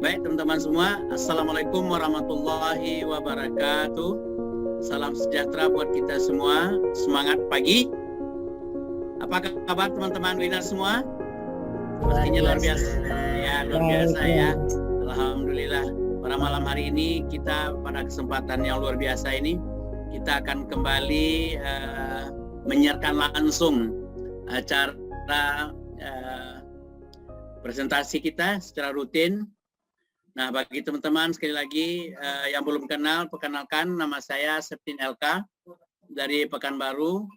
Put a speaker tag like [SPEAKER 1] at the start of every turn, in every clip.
[SPEAKER 1] Baik teman-teman semua, Assalamualaikum warahmatullahi wabarakatuh. Salam sejahtera buat kita semua. Semangat pagi. Apa kabar teman-teman Wina semua? Pastinya luar biasa. Ya, luar biasa ya. Alhamdulillah. Pada malam hari ini kita pada kesempatan yang luar biasa ini kita akan kembali menyiarkan langsung acara presentasi kita secara rutin. Nah, bagi teman-teman sekali lagi yang belum kenal, perkenalkan nama saya Septin LK dari Pekanbaru.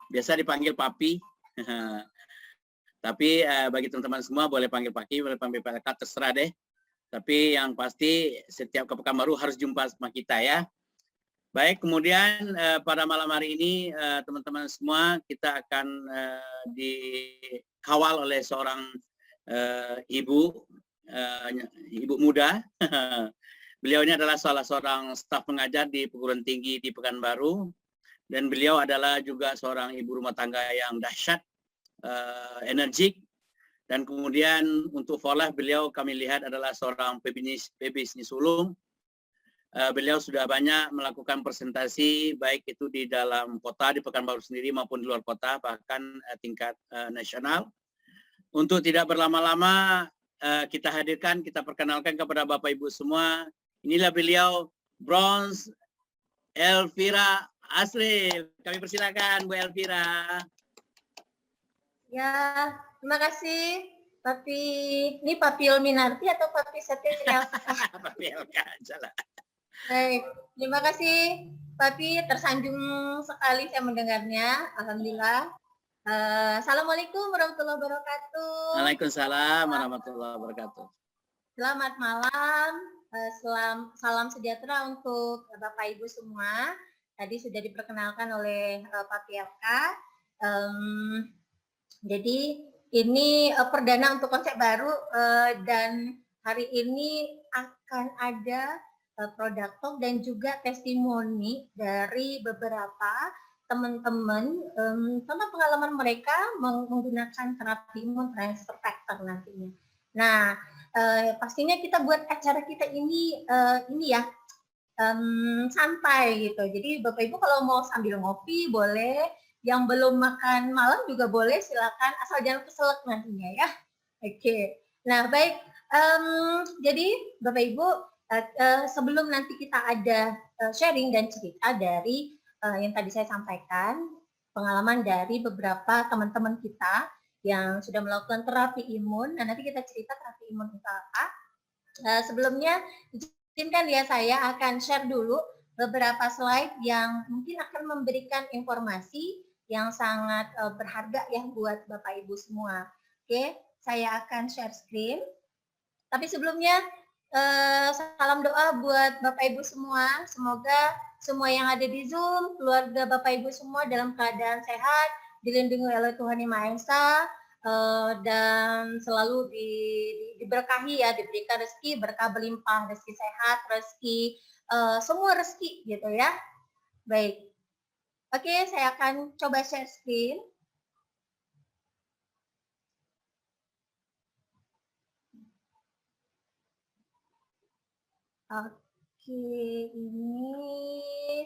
[SPEAKER 1] Biasa dipanggil Papi. Tapi bagi teman-teman semua boleh panggil Papi, boleh panggil LK, terserah deh. Tapi yang pasti setiap ke Pekanbaru harus jumpa sama kita ya. Baik, kemudian pada malam hari ini teman-teman semua kita akan dikawal oleh seorang ibu muda. Beliau ini adalah salah seorang staf pengajar di perguruan tinggi di Pekanbaru, dan beliau adalah juga seorang ibu rumah tangga yang dahsyat, energik, dan kemudian untuk Folah beliau kami lihat adalah seorang pebisnis sulung. Beliau sudah banyak melakukan presentasi baik itu di dalam kota di Pekanbaru sendiri maupun di luar kota, bahkan tingkat nasional. Untuk tidak berlama-lama kita hadirkan, kita perkenalkan kepada Bapak Ibu semua. Inilah beliau, Bronze Elvira Asril. Kami persilakan Bu Elvira.
[SPEAKER 2] Ya, terima kasih Papi. Ini Papi Ilminarti atau Papi Septin?
[SPEAKER 1] Papi LK aja lah.
[SPEAKER 2] Baik, terima kasih Papi, tersanjung sekali saya mendengarnya. Alhamdulillah. Assalamualaikum warahmatullahi wabarakatuh.
[SPEAKER 1] Waalaikumsalam warahmatullahi wabarakatuh.
[SPEAKER 2] Selamat malam, salam sejahtera untuk Bapak Ibu semua. Tadi sudah diperkenalkan oleh Pak PLK. Jadi ini perdana untuk konsep baru dan hari ini akan ada produk talk dan juga testimoni dari beberapa teman-teman tentang pengalaman mereka menggunakan terapi imun transfer factor nantinya. Nah, pastinya kita buat acara kita ini ya santai gitu. Jadi Bapak Ibu kalau mau sambil ngopi boleh, yang belum makan malam juga boleh, silakan, asal jangan keselak nantinya ya. Oke. Nah, baik. Jadi Bapak Ibu sebelum nanti kita ada sharing dan cerita dari yang tadi saya sampaikan, pengalaman dari beberapa teman-teman kita yang sudah melakukan terapi imun. Nah, nanti kita cerita terapi imun itu apa. Sebelumnya, izinkan ya saya akan share dulu beberapa slide yang mungkin akan memberikan informasi yang sangat berharga ya buat Bapak Ibu semua. Oke, saya akan share screen. Tapi sebelumnya, salam doa buat Bapak Ibu semua. Semoga semua yang ada di Zoom, keluarga Bapak Ibu semua dalam keadaan sehat, dilindungi oleh Tuhan Yang Maha Esa, dan selalu diberkahi ya, diberikan rezeki, berkah berlimpah, rezeki sehat, rezeki, semua rezeki gitu ya. Baik. Oke, saya akan coba share screen. Oke, ini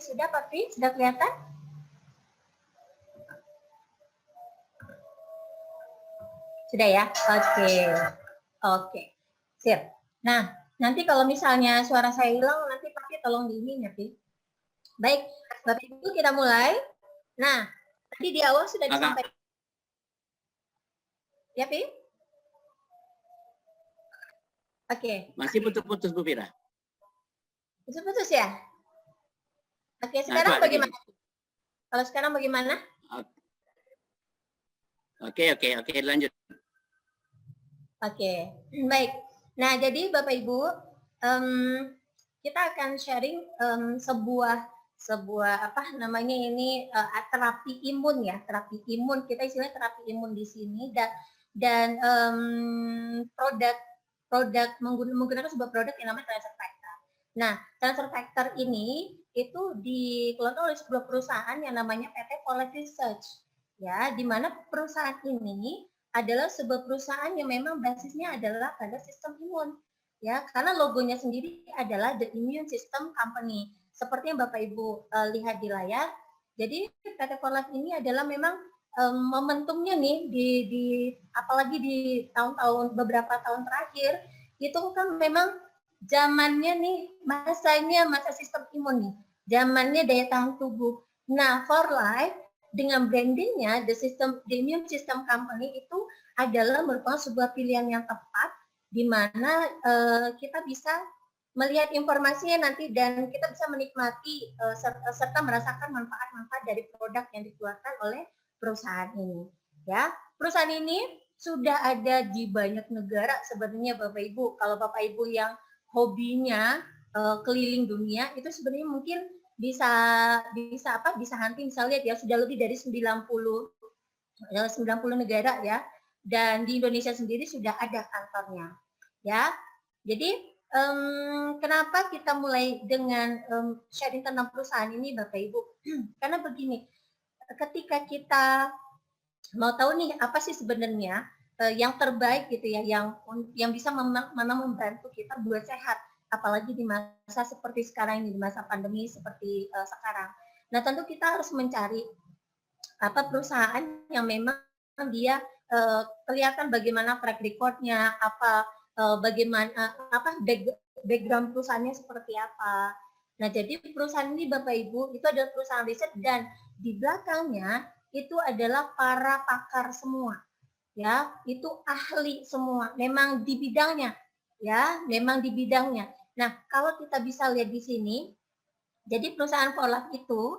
[SPEAKER 2] sudah Papi? Sudah kelihatan? Sudah ya? Oke. Sip. Nah, nanti kalau misalnya suara saya hilang, nanti Papi tolong diinin ya, Pi. Baik, Bapak Ibu kita mulai. Nah, tadi di awal sudah disampaikan. Ya, Pi? Oke.
[SPEAKER 1] Masih putus-putus Bu Fira.
[SPEAKER 2] Putus-putus ya? Oke, sekarang bagaimana? Kalau sekarang bagaimana?
[SPEAKER 1] Oke, lanjut.
[SPEAKER 2] Oke, baik. Nah, jadi Bapak Ibu, kita akan sharing sebuah apa namanya ini terapi imun ya, terapi imun. Kita istilahnya terapi imun di sini dan produk menggunakan sebuah produk yang namanya transfer factor. Nah, transfer factor ini itu dikeluarkan oleh sebuah perusahaan yang namanya PT Folet Research, ya, di mana perusahaan ini adalah sebuah perusahaan yang memang basisnya adalah pada sistem imun. Ya, karena logonya sendiri adalah The Immune System Company. Seperti yang Bapak Ibu lihat di layar. Jadi PT Forlife ini adalah memang momentumnya nih di apalagi di tahun-tahun beberapa tahun terakhir itu kan memang zamannya nih masanya masa sistem imun nih, zamannya daya tahan tubuh. Nah, Forlife dengan brandingnya The Immune System Company itu adalah merupakan sebuah pilihan yang tepat di mana kita bisa melihat informasinya nanti dan kita bisa menikmati serta merasakan manfaat-manfaat dari produk yang dikeluarkan oleh perusahaan ini. Ya, perusahaan ini sudah ada di banyak negara sebenarnya Bapak Ibu. Kalau Bapak Ibu yang hobinya keliling dunia itu sebenarnya mungkin bisa hunting, bisa lihat ya, sudah lebih dari 90 negara ya, dan di Indonesia sendiri sudah ada kantornya ya. Jadi kenapa kita mulai dengan sharing tentang perusahaan ini Bapak Ibu? Karena begini, ketika kita mau tahu nih apa sih sebenarnya yang terbaik gitu ya, yang bisa membantu kita buat sehat, apalagi di masa seperti sekarang ini, di masa pandemi seperti sekarang. Nah, tentu kita harus mencari apa perusahaan yang memang dia kelihatan bagaimana track record-nya, bagaimana background perusahaannya seperti apa. Nah, jadi perusahaan ini Bapak Ibu itu adalah perusahaan riset dan di belakangnya itu adalah para pakar semua. Ya, itu ahli semua, memang di bidangnya. Ya, memang di bidangnya. Nah, kalau kita bisa lihat di sini, jadi perusahaan Forlab itu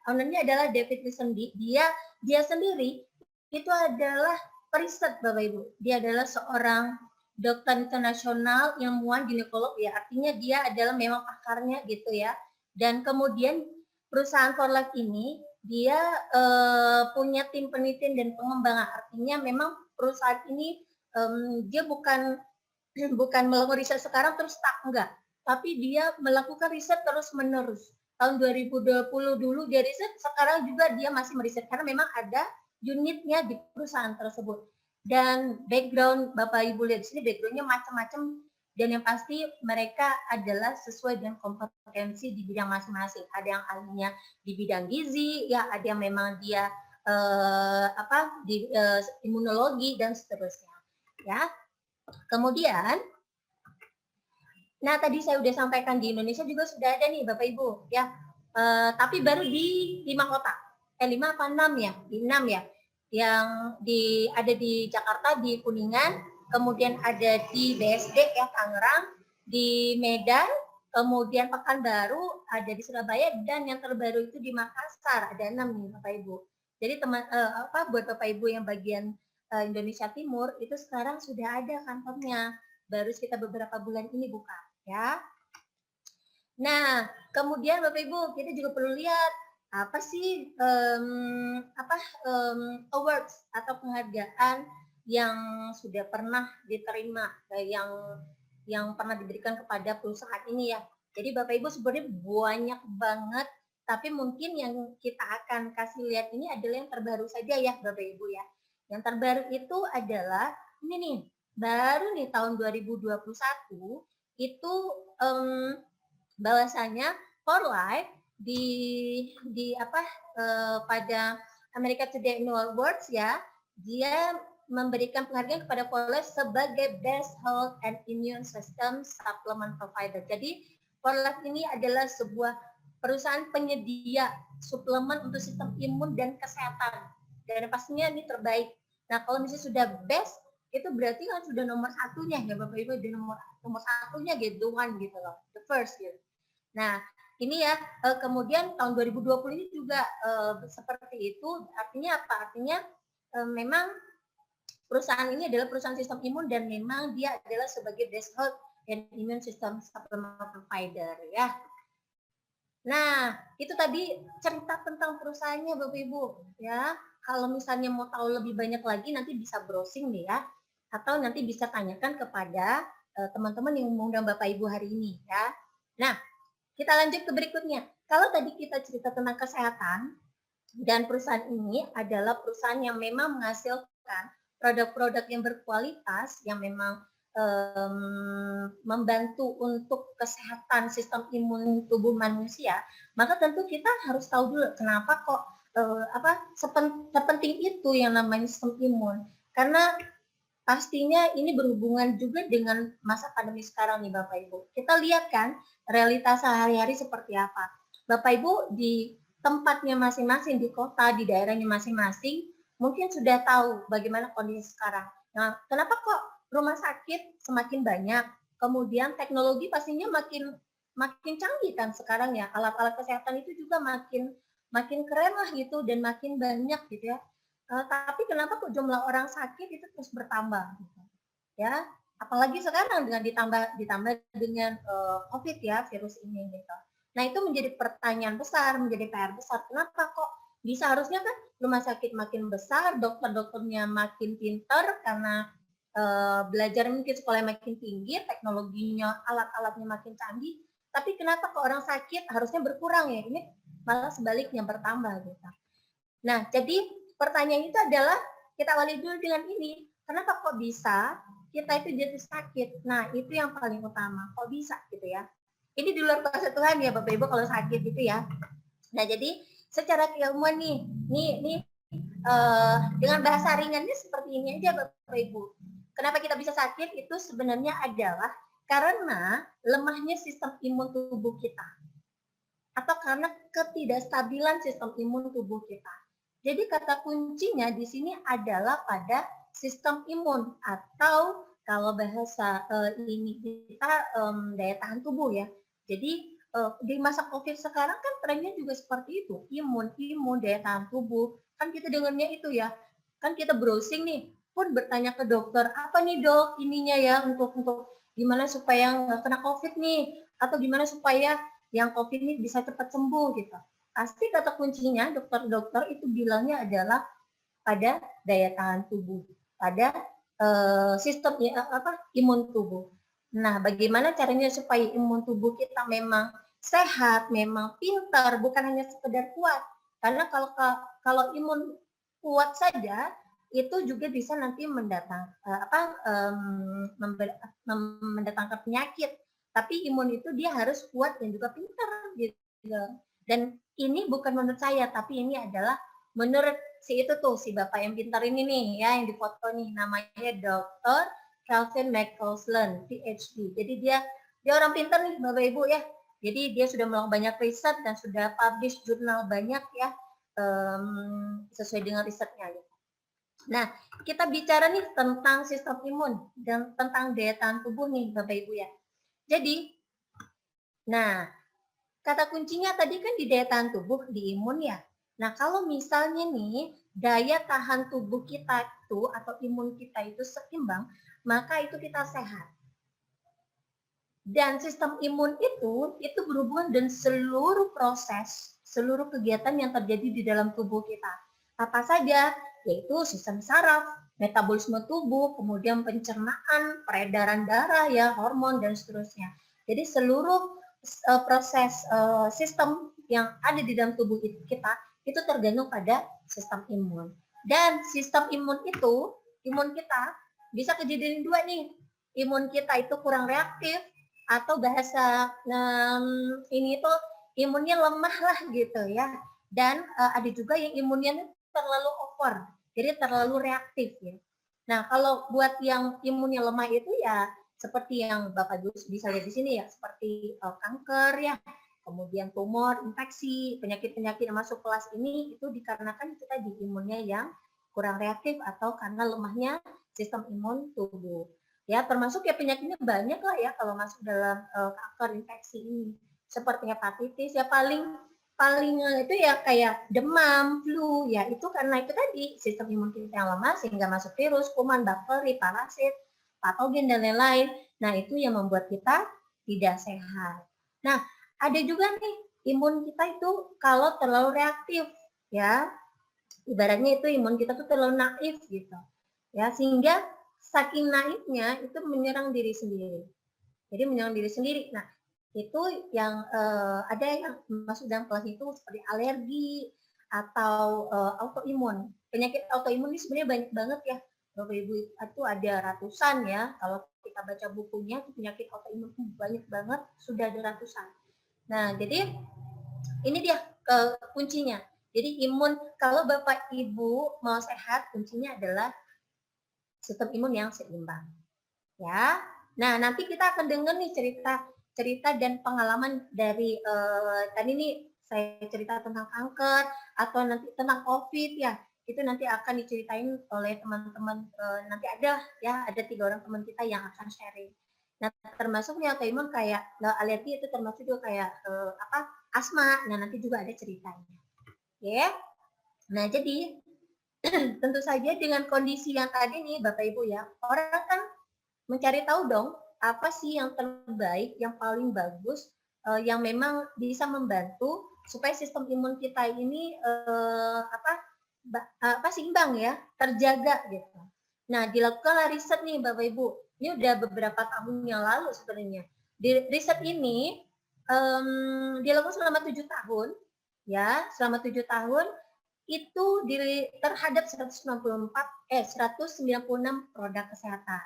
[SPEAKER 2] ownernya adalah David Wissendi. Dia sendiri itu adalah periset Bapak Ibu. Dia adalah seorang dokter internasional ilmuwan ginekolog ya. Artinya dia adalah memang pakarnya gitu ya. Dan kemudian perusahaan Forlab ini dia punya tim penelitian dan pengembangan. Artinya memang perusahaan ini dia bukan melakukan riset sekarang terus stuck, enggak. Tapi dia melakukan riset terus-menerus. Tahun 2020 dulu dia riset, sekarang juga dia masih meriset karena memang ada unitnya di perusahaan tersebut. Dan background Bapak Ibu lihat di sini backgroundnya macam-macam dan yang pasti mereka adalah sesuai dengan kompetensi di bidang masing-masing. Ada yang ahlinya di bidang gizi, ya ada yang memang dia di imunologi dan seterusnya. Ya, kemudian, nah tadi saya sudah sampaikan di Indonesia juga sudah ada nih Bapak Ibu ya, tapi baru di 5 kota, 5 apa 6 ya, di 6 ya, yang ada di Jakarta di Kuningan, kemudian ada di BSD ya Tangerang, di Medan, kemudian Pekanbaru, ada di Surabaya, dan yang terbaru itu di Makassar, ada 6 nih Bapak Ibu. Jadi buat Bapak Ibu yang bagian Indonesia Timur itu sekarang sudah ada kantornya, baru sekitar beberapa bulan ini buka ya. Nah, kemudian Bapak Ibu kita juga perlu lihat apa sih awards atau penghargaan yang sudah pernah diterima, yang pernah diberikan kepada perusahaan ini ya. Jadi Bapak Ibu sebenarnya banyak banget, tapi mungkin yang kita akan kasih lihat ini adalah yang terbaru saja ya Bapak Ibu ya. Yang terbaru itu adalah ini nih, baru nih tahun 2021 itu bahwasanya Forlife pada America Today Annual Awards ya, dia memberikan penghargaan kepada Forlife sebagai Best Health and Immune System Supplement Provider. Jadi Forlife ini adalah sebuah perusahaan penyedia suplemen untuk sistem imun dan kesehatan. Dan pastinya ini terbaik. Nah, kalau misalnya sudah best, itu berarti kan sudah nomor satunya ya Bapak Ibu, di nomor satunya gitu, the one gitu loh, the first gitu. Nah, ini ya, kemudian tahun 2020 ini juga seperti itu, artinya apa? Artinya memang perusahaan ini adalah perusahaan sistem imun dan memang dia adalah sebagai best health and immune system supplement provider ya. Nah, itu tadi cerita tentang perusahaannya Bapak Ibu ya. Kalau misalnya mau tahu lebih banyak lagi nanti bisa browsing nih ya. Atau nanti bisa tanyakan kepada teman-teman yang mengundang Bapak Ibu hari ini ya. Nah, kita lanjut ke berikutnya. Kalau tadi kita cerita tentang kesehatan, Dan perusahaan ini adalah perusahaan yang memang menghasilkan produk-produk yang berkualitas, yang memang membantu untuk kesehatan sistem imun tubuh manusia, maka tentu kita harus tahu dulu kenapa kok sepenting itu yang namanya sistem imun. Karena pastinya ini berhubungan juga dengan masa pandemi sekarang nih Bapak Ibu. Kita lihat kan realitas sehari-hari seperti apa. Bapak Ibu di tempatnya masing-masing, di kota, di daerahnya masing-masing, mungkin sudah tahu bagaimana kondisi sekarang. Nah, kenapa kok rumah sakit semakin banyak, kemudian teknologi pastinya makin canggih kan sekarang ya, alat-alat kesehatan itu juga makin keren lah gitu dan makin banyak gitu ya. Tapi kenapa kok jumlah orang sakit itu terus bertambah gitu. Ya, apalagi sekarang dengan ditambah dengan COVID ya, virus ini gitu. Nah, itu menjadi pertanyaan besar, menjadi PR besar. Kenapa kok bisa, harusnya kan rumah sakit makin besar, dokter-dokternya makin pintar karena belajar mungkin sekolah makin tinggi, teknologinya, alat-alatnya makin canggih, tapi kenapa kok orang sakit harusnya berkurang ya? Ini malah sebaliknya bertambah gitu. Nah, jadi pertanyaan itu adalah kita awali dulu dengan ini, kenapa kok bisa kita itu jadi sakit? Nah, itu yang paling utama, kok bisa gitu ya. Ini di luar kuasa Tuhan ya Bapak Ibu kalau sakit gitu ya. Nah, jadi secara keilmuan nih dengan bahasa ringannya seperti ini aja Bapak Ibu. Kenapa kita bisa sakit itu sebenarnya adalah karena lemahnya sistem imun tubuh kita atau karena ketidakstabilan sistem imun tubuh kita. Jadi kata kuncinya di sini adalah pada sistem imun atau kalau bahasa ini kita daya tahan tubuh ya. Jadi di masa COVID sekarang kan trennya juga seperti itu, imun, daya tahan tubuh. Kan kita dengarnya itu ya, kan kita browsing nih, pun bertanya ke dokter, apa nih dok ininya ya untuk gimana supaya nggak kena COVID nih, atau gimana supaya yang COVID ini bisa cepat sembuh gitu. Pasti kata kuncinya dokter-dokter itu bilangnya adalah pada daya tahan tubuh, pada sistem imun tubuh. Nah, bagaimana caranya supaya imun tubuh kita memang sehat, memang pintar, bukan hanya sekedar kuat. Karena kalau imun kuat saja itu juga bisa nanti mendatangkan penyakit. Tapi imun itu dia harus kuat dan juga pintar gitu. Dan ini bukan menurut saya, tapi ini adalah menurut si bapak yang pintar ini nih ya, yang di foto nih, namanya Dr. Calvin McCausland, PhD. Jadi dia orang pintar nih Bapak Ibu ya. Jadi dia sudah melakukan banyak riset dan sudah publish jurnal banyak ya, sesuai dengan risetnya. Nah, kita bicara nih tentang sistem imun dan tentang daya tahan tubuh nih Bapak Ibu ya. Jadi, nah kata kuncinya tadi kan di daya tahan tubuh, di imun ya. Nah, kalau misalnya nih daya tahan tubuh kita itu atau imun kita itu seimbang, maka itu kita sehat. Dan sistem imun itu berhubungan dengan seluruh proses, seluruh kegiatan yang terjadi di dalam tubuh kita. Apa saja? Yaitu sistem saraf, metabolisme tubuh, kemudian pencernaan, peredaran darah ya, hormon dan seterusnya. Jadi seluruh proses sistem yang ada di dalam tubuh kita itu tergantung pada sistem imun. Dan sistem imun kita bisa kejadian dua nih. Imun kita itu kurang reaktif atau bahasa ini itu imunnya lemah lah gitu ya. Dan ada juga yang imunnya terlalu over, jadi terlalu reaktif ya. Nah, kalau buat yang imunnya lemah itu ya seperti yang Bapak Ibu bisa lihat di sini ya, seperti kanker ya, kemudian tumor, infeksi, penyakit-penyakit yang masuk kelas ini itu dikarenakan kita di imunnya yang kurang reaktif atau karena lemahnya sistem imun tubuh. Ya, termasuk ya penyakitnya banyak lah ya kalau masuk dalam kanker infeksi ini. Seperti hepatitis ya paling itu ya kayak demam, flu ya itu karena itu tadi sistem imun kita yang lemah sehingga masuk virus, kuman, bakteri, parasit, patogen dan lain-lain. Nah, itu yang membuat kita tidak sehat. Nah, ada juga nih imun kita itu kalau terlalu reaktif ya. Ibaratnya itu imun kita tuh terlalu naif gitu. Ya, sehingga saking naifnya itu menyerang diri sendiri. Jadi menyerang diri sendiri. Nah, itu yang ada yang masuk dalam kelas itu seperti alergi, atau autoimun. Penyakit autoimun ini sebenarnya banyak banget ya, Bapak Ibu, itu ada ratusan ya. Kalau kita baca bukunya, penyakit autoimun banyak banget, sudah ada ratusan. Nah, jadi ini dia kuncinya. Jadi imun, kalau Bapak Ibu mau sehat, kuncinya adalah sistem imun yang seimbang. Ya. Nah, nanti kita akan dengar nih cerita dan pengalaman dari tadi nih saya cerita tentang kanker atau nanti tentang COVID ya. Itu nanti akan diceritain oleh teman-teman, nanti ada 3 orang teman kita yang akan sharing. Nah, termasuk nih autoimun kayak alergi itu termasuk juga kayak asma. Nah, nanti juga ada ceritanya. Oke. Nah, jadi tentu saja dengan kondisi yang tadi nih Bapak Ibu ya, orang kan mencari tahu dong apa sih yang terbaik, yang paling bagus, yang memang bisa membantu supaya sistem imun kita ini seimbang ya, terjaga gitu. Nah, dilakukanlah riset nih Bapak Ibu. Ini udah beberapa tahun yang lalu sebenarnya. Riset ini dilakukan selama 7 tahun, ya, selama 7 tahun itu terhadap 196 produk kesehatan.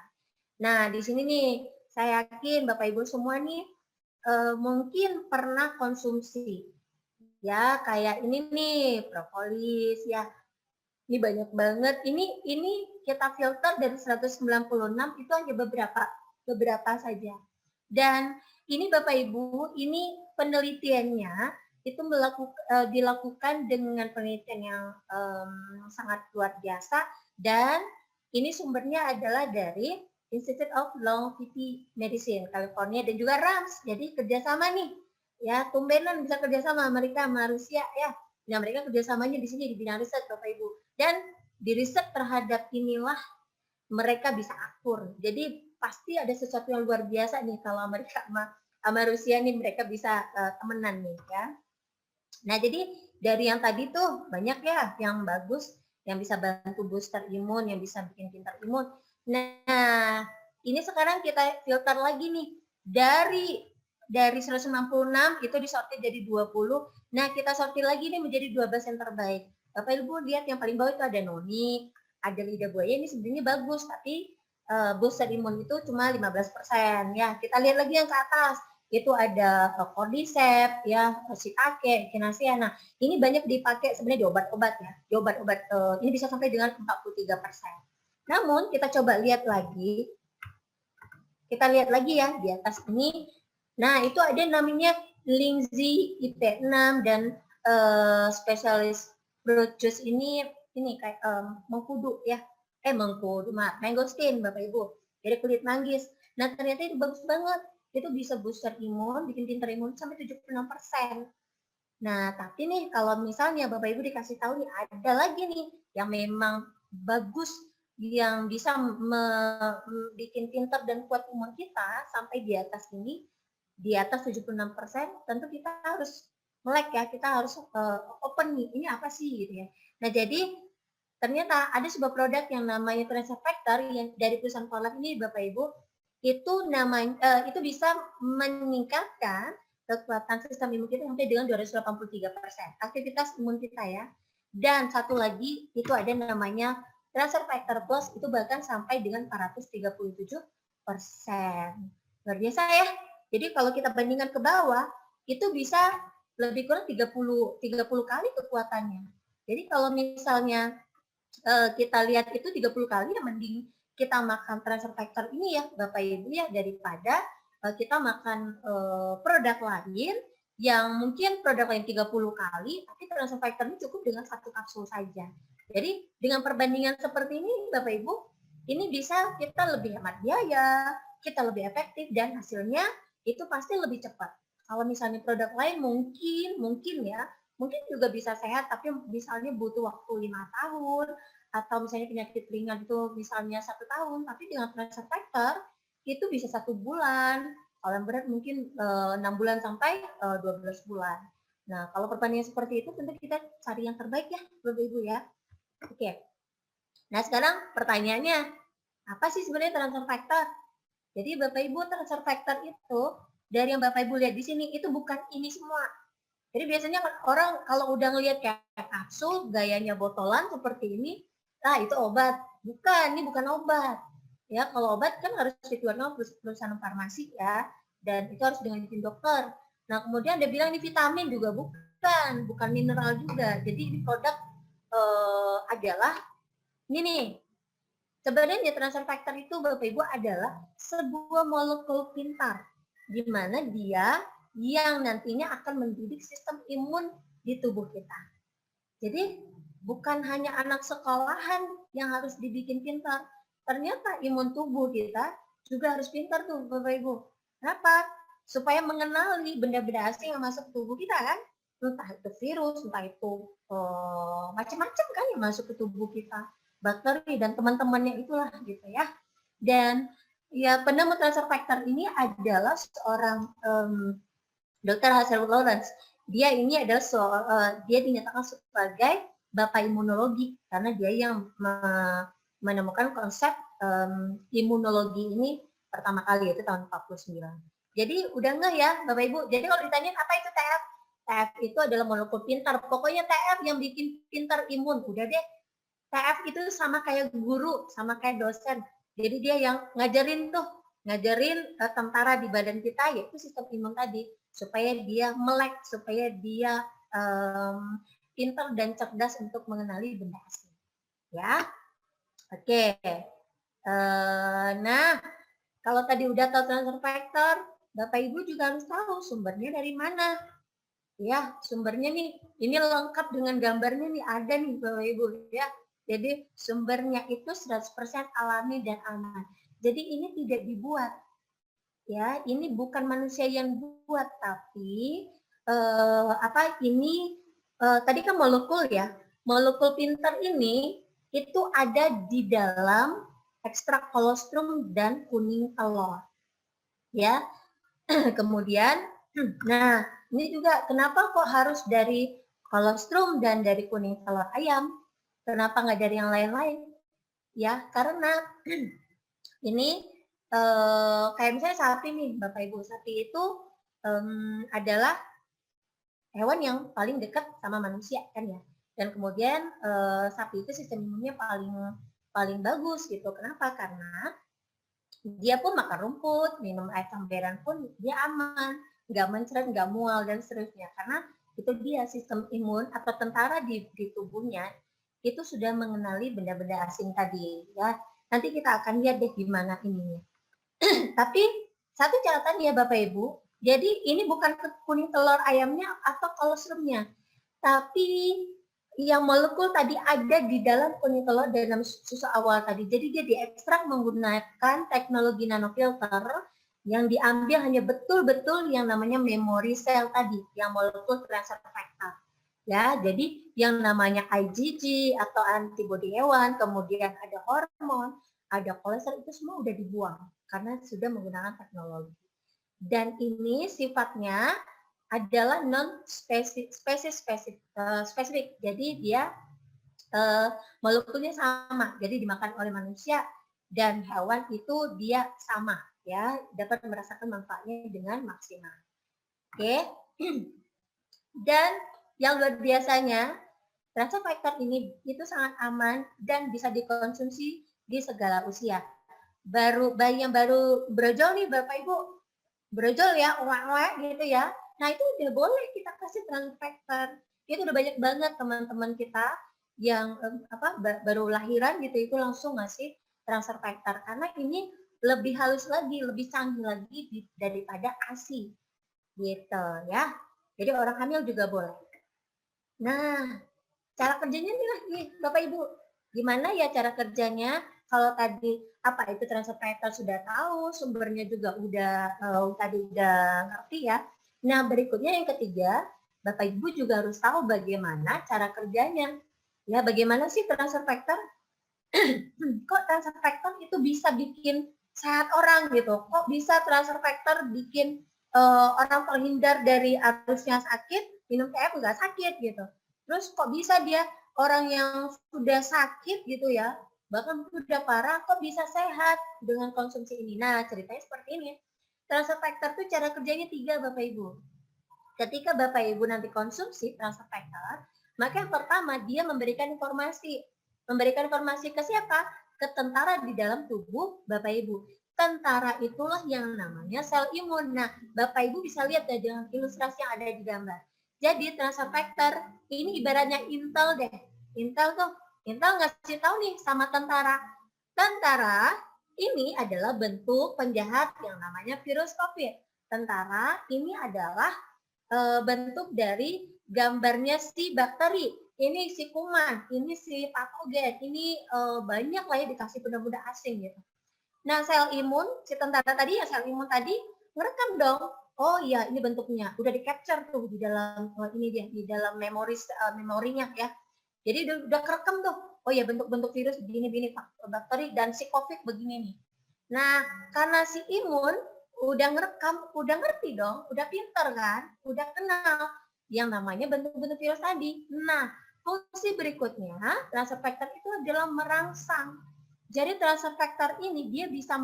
[SPEAKER 2] Nah, di sini nih saya yakin Bapak Ibu semua nih mungkin pernah konsumsi ya kayak ini nih propolis ya. Ini banyak banget. Ini kita filter dari 196 itu hanya beberapa saja. Dan ini Bapak Ibu, ini penelitiannya itu dilakukan dengan penelitian yang sangat luar biasa dan ini sumbernya adalah dari Institute of Longevity Medicine California dan juga RAMS. Jadi kerjasama nih, ya tumbenan bisa kerjasama Amerika sama Rusia ya. Nah mereka kerjasamanya di sini di bidang riset Bapak Ibu. Dan di riset terhadap inilah mereka bisa akur. Jadi pasti ada sesuatu yang luar biasa nih kalau Amerika sama Rusia nih mereka bisa temenan nih ya. Nah jadi dari yang tadi tuh banyak ya yang bagus, yang bisa bantu booster imun, yang bisa bikin pintar imun. Nah ini sekarang kita filter lagi nih dari 196 itu disortir jadi 20. Nah, kita sortir lagi nih menjadi 12 yang terbaik. Bapak Ibu lihat yang paling bawah itu ada noni, ada lidah buaya ini sebenarnya bagus, tapi booster imun itu cuma 15%. Ya, kita lihat lagi yang ke atas. Itu ada cordyceps, ya, shiitake, echinacea. Nah, ini banyak dipakai sebenarnya di obat-obat ya. Di obat-obat ini bisa sampai dengan 43%. Namun, kita coba lihat lagi. Kita lihat lagi ya di atas ini. Nah, itu ada namanya Lindsay IP6 dan spesialis fruit juice ini kayak mengkudu ya. Mangosteen Bapak Ibu. Dari kulit manggis. Nah, ternyata itu bagus banget. Itu bisa booster imun, bikin pintar imun sampai 76%. Nah, tapi nih kalau misalnya Bapak Ibu dikasih tahu nih ada lagi nih yang memang bagus yang bisa bikin pintar dan kuat imun kita sampai di atas ini, di atas 76%, tentu kita harus melek ya, kita harus open nih, ini apa sih gitu ya. Nah jadi ternyata ada sebuah produk yang namanya Transfer Factor yang dari perusahaan Polar ini Bapak Ibu, itu namanya itu bisa meningkatkan kekuatan sistem imun kita sampai dengan 283%. Aktivitas imun kita ya. Dan satu lagi itu ada namanya Transfer Factor Plus itu bahkan sampai dengan 437%. Luar biasa ya. Jadi kalau kita bandingkan ke bawah, itu bisa lebih kurang 30 kali kekuatannya. Jadi kalau misalnya kita lihat itu 30 kali, ya mending kita makan transfer factor ini ya Bapak Ibu ya, daripada kita makan produk lain yang mungkin produk lain 30 kali, tapi transfer factor ini cukup dengan 1 kapsul saja. Jadi dengan perbandingan seperti ini Bapak Ibu, ini bisa kita lebih hemat biaya, kita lebih efektif dan hasilnya itu pasti lebih cepat. Kalau misalnya produk lain mungkin juga bisa sehat, tapi misalnya butuh waktu 5 tahun, atau misalnya penyakit ringan itu misalnya 1 tahun, tapi dengan transfer factor itu bisa 1 bulan, kalau yang berat mungkin 6 bulan sampai 12 bulan. Nah, kalau perbandingan seperti itu tentu kita cari yang terbaik ya, Bapak Ibu ya. Oke. Nah, sekarang pertanyaannya, apa sih sebenarnya transfer factor? Jadi Bapak Ibu, transfer factor itu dari yang Bapak Ibu lihat di sini itu bukan ini semua. Jadi biasanya orang kalau udah ngelihat kayak kapsul, gayanya botolan seperti ini, itu obat. Bukan, ini bukan obat. Ya, kalau obat kan harus dikeluarkan perusahaan farmasi ya, dan itu harus dengan izin dokter. Nah, kemudian dia bilang ini vitamin juga bukan mineral juga. Jadi ini produk adalah ini nih. Sebenarnya transfer factor itu Bapak Ibu adalah sebuah molekul pintar, di mana dia yang nantinya akan mendidik sistem imun di tubuh kita. Jadi bukan hanya anak sekolahan yang harus dibikin pintar, ternyata imun tubuh kita juga harus pintar tuh Bapak Ibu. Kenapa? Supaya mengenali benda-benda asing yang masuk ke tubuh kita kan, entah itu virus, entah itu macam-macam kan yang masuk ke tubuh kita, bakteri dan teman-temannya itulah gitu ya. Dan ya penemu transfer factor ini adalah seorang Dr. Hazel Lawrence. Dia ini adalah dia dinyatakan sebagai bapak imunologi karena dia yang menemukan konsep imunologi ini pertama kali yaitu tahun 49. Jadi udah nggak ya Bapak Ibu? Jadi kalau ditanya apa itu TF? TF itu adalah molekul pintar. Pokoknya TF yang bikin pintar imun. Udah deh. TF itu sama kayak guru, sama kayak dosen. Jadi dia yang ngajarin tentara di badan kita yaitu sistem imun tadi supaya dia melek, supaya dia pintar dan cerdas untuk mengenali benda asing. Ya, oke. Nah, kalau tadi udah tahu transfer factor, Bapak Ibu juga harus tahu sumbernya dari mana. Ya, sumbernya nih, ini lengkap dengan gambarnya nih, ada nih Bapak Ibu ya. Jadi sumbernya itu 100% alami dan aman. Jadi ini tidak dibuat. Ya, ini bukan manusia yang buat, tapi tadi kan molekul ya. Molekul pintar ini itu ada di dalam ekstrak kolostrum dan kuning telur. Ya. Kemudian nah, ini juga kenapa kok harus dari kolostrum dan dari kuning telur ayam? Kenapa nggak dari yang lain-lain? Ya, karena ini kayak misalnya sapi nih, Bapak Ibu. Sapi itu adalah hewan yang paling dekat sama manusia kan ya. Dan kemudian sapi itu sistem imunnya paling bagus gitu. Kenapa? Karena dia pun makan rumput, minum air camberan pun dia aman, nggak mencret, nggak mual dan seterusnya. Karena itu dia sistem imun atau tentara di tubuhnya itu sudah mengenali benda-benda asing tadi ya. Nanti kita akan lihat deh gimana ininya. Tapi satu catatan ya Bapak Ibu, jadi ini bukan kuning telur ayamnya atau kolostrumnya, tapi yang molekul tadi ada di dalam kuning telur dalam susu awal tadi. Jadi dia diekstrak menggunakan teknologi nanofilter yang diambil hanya betul-betul yang namanya memory cell tadi, yang molekul transfer factor. Ya, jadi yang namanya IgG atau antibodi hewan, kemudian ada hormon, ada kolesterol itu semua udah dibuang karena sudah menggunakan teknologi. Dan ini sifatnya adalah non spesifik. Jadi dia molekulnya sama. Jadi dimakan oleh manusia dan hewan itu dia sama ya, dapat merasakan manfaatnya dengan maksimal. Oke. Dan yang luar biasanya transfer factor ini itu sangat aman dan bisa dikonsumsi di segala usia. Bayi yang baru brojol nih Bapak Ibu, brojol ya, uang gitu ya. Nah itu udah boleh kita kasih transfer factor. Itu udah banyak banget teman-teman kita yang baru lahiran gitu itu langsung ngasih transfer factor karena ini lebih halus lagi, lebih canggih lagi daripada ASI gitu ya. Jadi orang hamil juga boleh. Nah, cara kerjanya nih Bapak Ibu. Gimana ya cara kerjanya? Kalau tadi apa itu transfer factor sudah tahu, sumbernya juga tadi udah ngerti ya. Nah, berikutnya yang ketiga, Bapak Ibu juga harus tahu bagaimana cara kerjanya. Ya, bagaimana sih transfer factor? Kok transfer factor itu bisa bikin sehat orang gitu? Kok bisa transfer factor bikin orang terhindar dari arusnya sakit, minum TF nggak sakit gitu? Terus kok bisa dia orang yang sudah sakit gitu ya, bahkan sudah parah, kok bisa sehat dengan konsumsi ini? Nah, ceritanya seperti ini. Transfer factor itu cara kerjanya 3, Bapak Ibu. ketika Bapak Ibu nanti konsumsi transfer factor, maka yang pertama dia memberikan informasi. Memberikan informasi ke siapa? Ke tentara di dalam tubuh Bapak Ibu. Tentara itulah yang namanya sel imun. Nah, Bapak Ibu bisa lihat ya dengan ilustrasi yang ada di gambar. Jadi transfer factor ini ibaratnya Intel deh. Intel ngasih tahu nih sama tentara. Tentara ini adalah bentuk penjahat yang namanya virus COVID. Tentara ini adalah bentuk dari gambarnya si bakteri. Ini si kuman, ini si patogen, ini banyak lah ya dikasih benda-benda asing gitu. Nah, sel imun, si tentara tadi ya sel imun tadi ngerekam dong. Oh iya, ini bentuknya. Udah di-capture tuh di dalam ini dia di dalam memorinya ya. Jadi udah kerekam tuh. Oh iya, bentuk-bentuk virus begini-begini bakteri dan si COVID begini nih. Nah, karena si imun udah ngerekam, udah ngerti dong, udah pinter kan, udah kenal yang namanya bentuk-bentuk virus tadi. Nah, fungsi berikutnya, transfer factor itu adalah merangsang. Jadi transfer factor ini dia bisa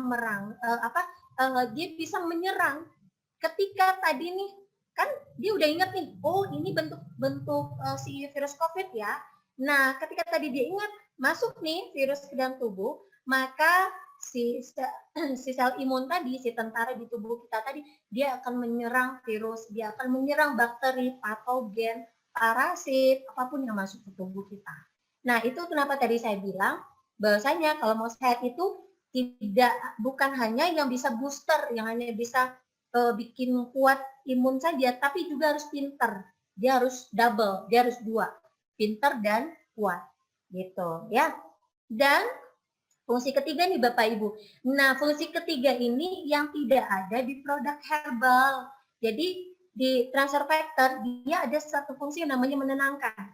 [SPEAKER 2] dia bisa menyerang ketika tadi nih kan dia udah ingat nih, oh ini bentuk si virus COVID ya. Nah, ketika tadi dia ingat masuk nih virus ke dalam tubuh, maka si sel imun tadi, si tentara di tubuh kita tadi, dia akan menyerang virus, dia akan menyerang bakteri, patogen, parasit, apapun yang masuk ke tubuh kita. Nah, itu kenapa tadi saya bilang bahwasanya kalau mau sehat itu bukan hanya yang bisa booster, yang hanya bisa bikin kuat imun saja, tapi juga harus pinter. Dia harus double, dia harus dua, pinter dan kuat, gitu ya. Dan fungsi ketiga nih Bapak Ibu. Nah, fungsi ketiga ini yang tidak ada di produk herbal. Jadi di transfer factor dia ada satu fungsi yang namanya menenangkan.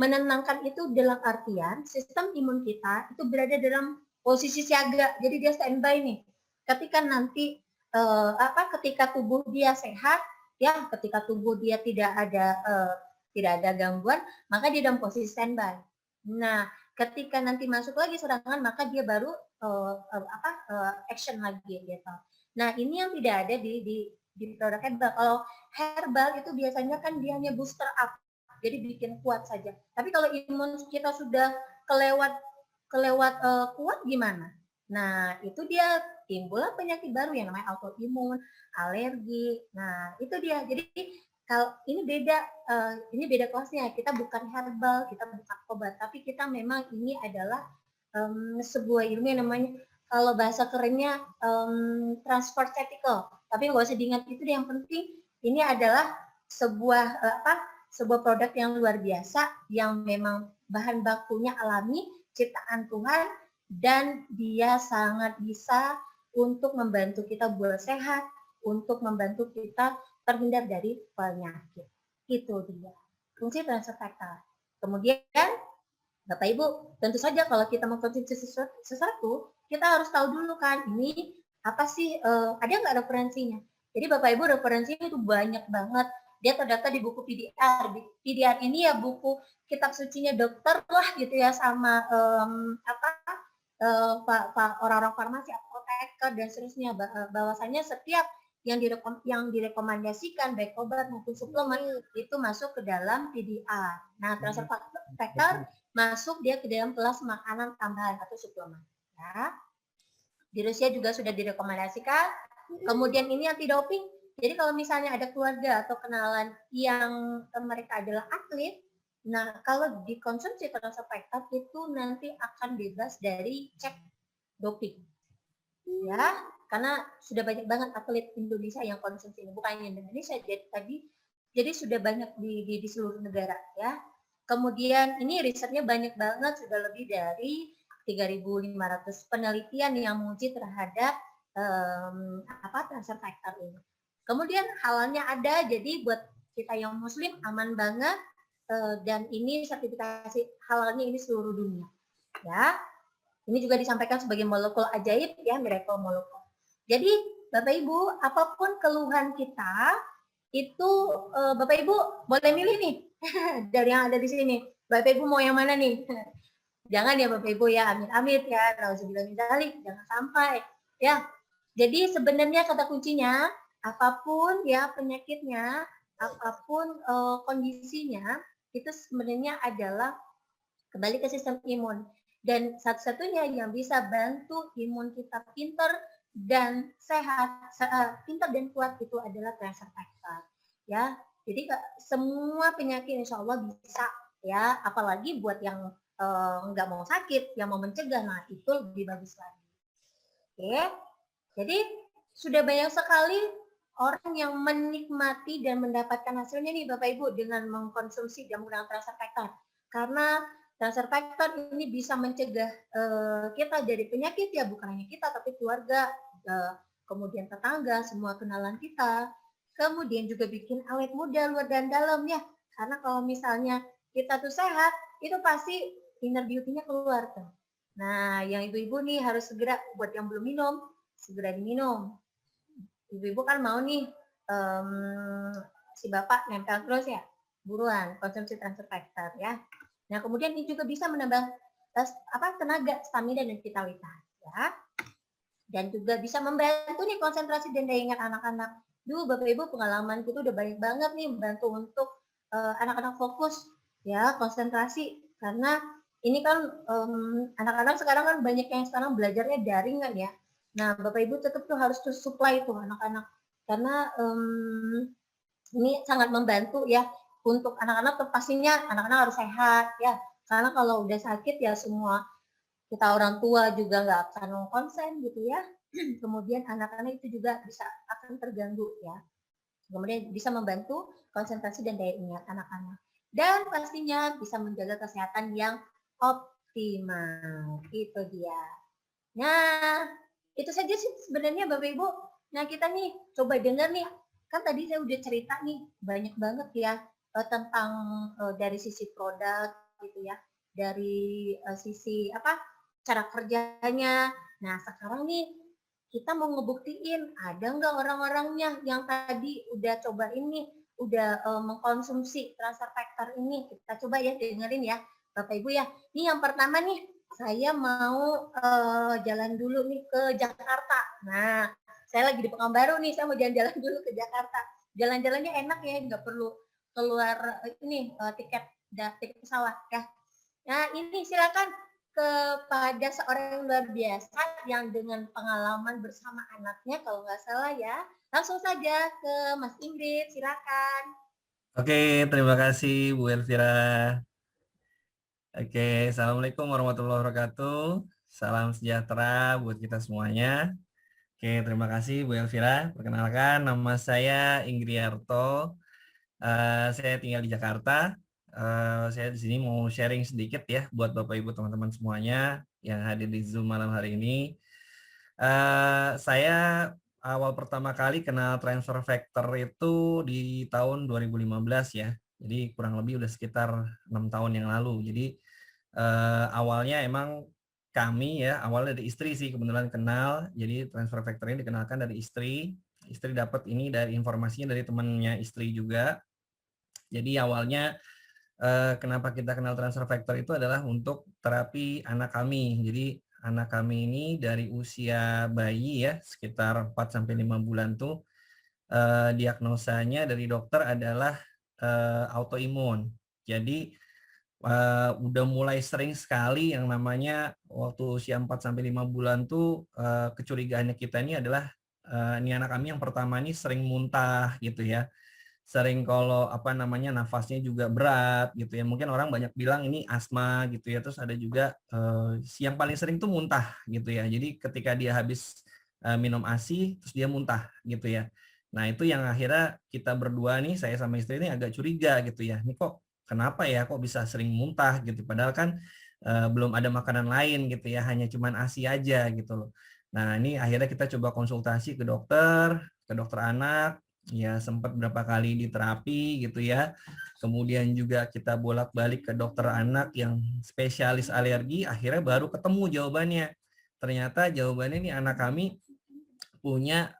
[SPEAKER 2] Menenangkan itu dalam artian sistem imun kita itu berada dalam posisi siaga. Jadi dia standby nih. Ketika nanti ketika tubuh dia sehat, ya ketika tubuh dia tidak ada gangguan, maka dia dalam posisi standby. Nah, ketika nanti masuk lagi serangan, maka dia baru action lagi gitu. Nah, ini yang tidak ada di produk herbal. Kalau herbal itu biasanya kan dia hanya booster up, jadi bikin kuat saja. Tapi kalau imun kita sudah kelewat kuat gimana? Nah, itu dia timbullah penyakit baru yang namanya autoimun, alergi. Nah, itu dia. Jadi kalau ini beda kelasnya. Kita bukan herbal, kita bukan obat, tapi kita memang ini adalah sebuah ilmu yang namanya kalau bahasa kerennya transfarmaceutical. Tapi nggak usah diingat itu, yang penting ini adalah sebuah produk yang luar biasa yang memang bahan bakunya alami, ciptaan Tuhan, dan dia sangat bisa untuk membantu kita buat sehat, untuk membantu kita terhindar dari penyakit. Itu dia fungsi transfer factor. Kemudian Bapak Ibu, tentu saja kalau kita mengkonsumsi sesuatu, kita harus tahu dulu kan ini apa sih, ada nggak referensinya. Jadi Bapak Ibu, referensinya itu banyak banget. Dia terdaftar di buku PDR. PDR ini ya buku kitab sucinya dokter lah gitu ya, sama orang-orang farmasi, apoteker dan seterusnya. Bahwasanya setiap yang direkomendasikan baik obat maupun suplemen itu masuk ke dalam PDR. Nah, transfer factor masuk dia ke dalam kelas makanan tambahan atau suplemen. Ya. Di Rusia juga sudah direkomendasikan. Kemudian ini anti doping. Jadi kalau misalnya ada keluarga atau kenalan yang mereka adalah atlet, nah kalau dikonsumsi transfer factor itu nanti akan bebas dari cek doping. Ya, karena sudah banyak banget atlet Indonesia yang konsumsi ini, bukan hanya Indonesia, jadi sudah banyak di seluruh negara ya. Kemudian ini risetnya banyak banget, sudah lebih dari 3.500 penelitian yang menguji terhadap transfer factor ini. Kemudian halalnya ada, jadi buat kita yang muslim aman banget, dan ini sertifikasi halalnya ini seluruh dunia. Ya, ini juga disampaikan sebagai molekul ajaib ya, miracle molekul. Jadi Bapak Ibu, apapun keluhan kita itu Bapak Ibu boleh milih nih dari yang ada di sini. Bapak Ibu mau yang mana nih? Jangan ya Bapak Ibu ya, amit-amit ya, nauzubillah min dzalik, jangan sampai ya. Jadi sebenarnya kata kuncinya apapun ya penyakitnya, apapun kondisinya, itu sebenarnya adalah kembali ke sistem imun. Dan satu-satunya yang bisa bantu imun kita pinter dan sehat, pinter dan kuat itu adalah transfer factor. Ya, jadi semua penyakit insya Allah bisa ya, apalagi buat yang nggak mau sakit, yang mau mencegah, nah itu lebih bagus lagi. Oke, jadi sudah banyak sekali orang yang menikmati dan mendapatkan hasilnya nih Bapak Ibu dengan mengkonsumsi dan menggunakan transfer factor. Karena transfer factor ini bisa mencegah kita dari penyakit ya, bukan hanya kita tapi keluarga, kemudian tetangga, semua kenalan kita. Kemudian juga bikin awet muda luar dan dalam ya. Karena kalau misalnya kita tuh sehat, itu pasti inner beauty-nya keluar tuh. Nah, yang ibu-ibu nih harus segera, buat yang belum minum, segera diminum. Ibu-ibu kan mau nih si bapak nempel terus ya, buruan konsumsi transfer factor ya. Nah, kemudian ini juga bisa menambah tenaga, stamina dan vitalitas ya. Dan juga bisa membantu nih konsentrasi dan daya ingat anak-anak. Duh, Bapak Ibu, pengalaman itu udah banyak banget nih membantu untuk anak-anak fokus ya, konsentrasi, karena ini kan anak-anak sekarang kan banyak yang sekarang belajarnya daring kan ya. Nah, Bapak Ibu tetap tuh harus supply tuh anak-anak, karena ini sangat membantu ya untuk anak-anak. Pastinya anak-anak harus sehat ya, karena kalau udah sakit ya semua kita orang tua juga nggak akan konsen gitu ya. Kemudian anak-anak itu juga bisa akan terganggu ya. Kemudian bisa membantu konsentrasi dan daya ingat anak-anak. Dan pastinya bisa menjaga kesehatan yang optimal. Itu dia. Nah, itu saja sih sebenarnya Bapak Ibu. Nah, kita nih coba dengar nih. Kan tadi saya udah cerita nih banyak banget ya tentang dari sisi produk gitu ya. Dari sisi cara kerjanya. Nah, sekarang nih kita mau ngebuktiin ada nggak orang-orangnya yang tadi udah coba ini, udah mengkonsumsi transfer factor ini. Kita coba ya dengerin ya Bapak Ibu ya. Ini yang pertama nih, saya mau jalan dulu nih ke Jakarta. Nah, saya lagi di Pekanbaru nih, saya mau jalan-jalan dulu ke Jakarta. Jalan-jalannya enak ya, nggak perlu keluar ini tiket pesawat ya. Nah, ini silakan kepada seorang yang luar biasa yang dengan pengalaman bersama anaknya, kalau nggak salah ya. Langsung saja ke Mas Ingrid, silakan.
[SPEAKER 3] Oke, terima kasih Bu Elvira. Oke, Assalamualaikum warahmatullahi wabarakatuh. Salam sejahtera buat kita semuanya. Oke, terima kasih Bu Elvira. Perkenalkan, nama saya Ingriarto. Saya tinggal di Jakarta. Saya di sini mau sharing sedikit ya buat Bapak Ibu teman-teman semuanya yang hadir di Zoom malam hari ini. Saya awal pertama kali kenal transfer factor itu di tahun 2015 ya. Jadi kurang lebih udah sekitar 6 tahun yang lalu. Jadi awalnya emang kami ya, awalnya dari istri sih kebetulan kenal. Jadi transfer factor ini dikenalkan dari istri. Istri dapat ini dari informasinya dari temannya istri juga. Jadi awalnya kenapa kita kenal transfer factor itu adalah untuk terapi anak kami. Jadi anak kami ini dari usia bayi ya, sekitar 4-5 bulan tuh diagnosanya dari dokter adalah autoimun. Jadi udah mulai sering sekali yang namanya waktu usia 4-5 bulan tuh kecurigaannya kita ini adalah ini anak kami yang pertama ini sering muntah gitu ya. Sering kalau nafasnya juga berat gitu ya. Mungkin orang banyak bilang ini asma gitu ya. Terus ada juga yang paling sering tuh muntah gitu ya. Jadi ketika dia habis minum ASI terus dia muntah gitu ya. Nah, itu yang akhirnya kita berdua nih, saya sama istri ini agak curiga gitu ya. Ini kok kenapa ya kok bisa sering muntah gitu. Padahal kan belum ada makanan lain gitu ya, hanya cuman ASI aja gitu loh. Nah, ini akhirnya kita coba konsultasi ke dokter anak. Ya sempat berapa kali di terapi gitu ya. Kemudian juga kita bolak-balik ke dokter anak yang spesialis alergi, akhirnya baru ketemu jawabannya. Ternyata jawabannya ini anak kami punya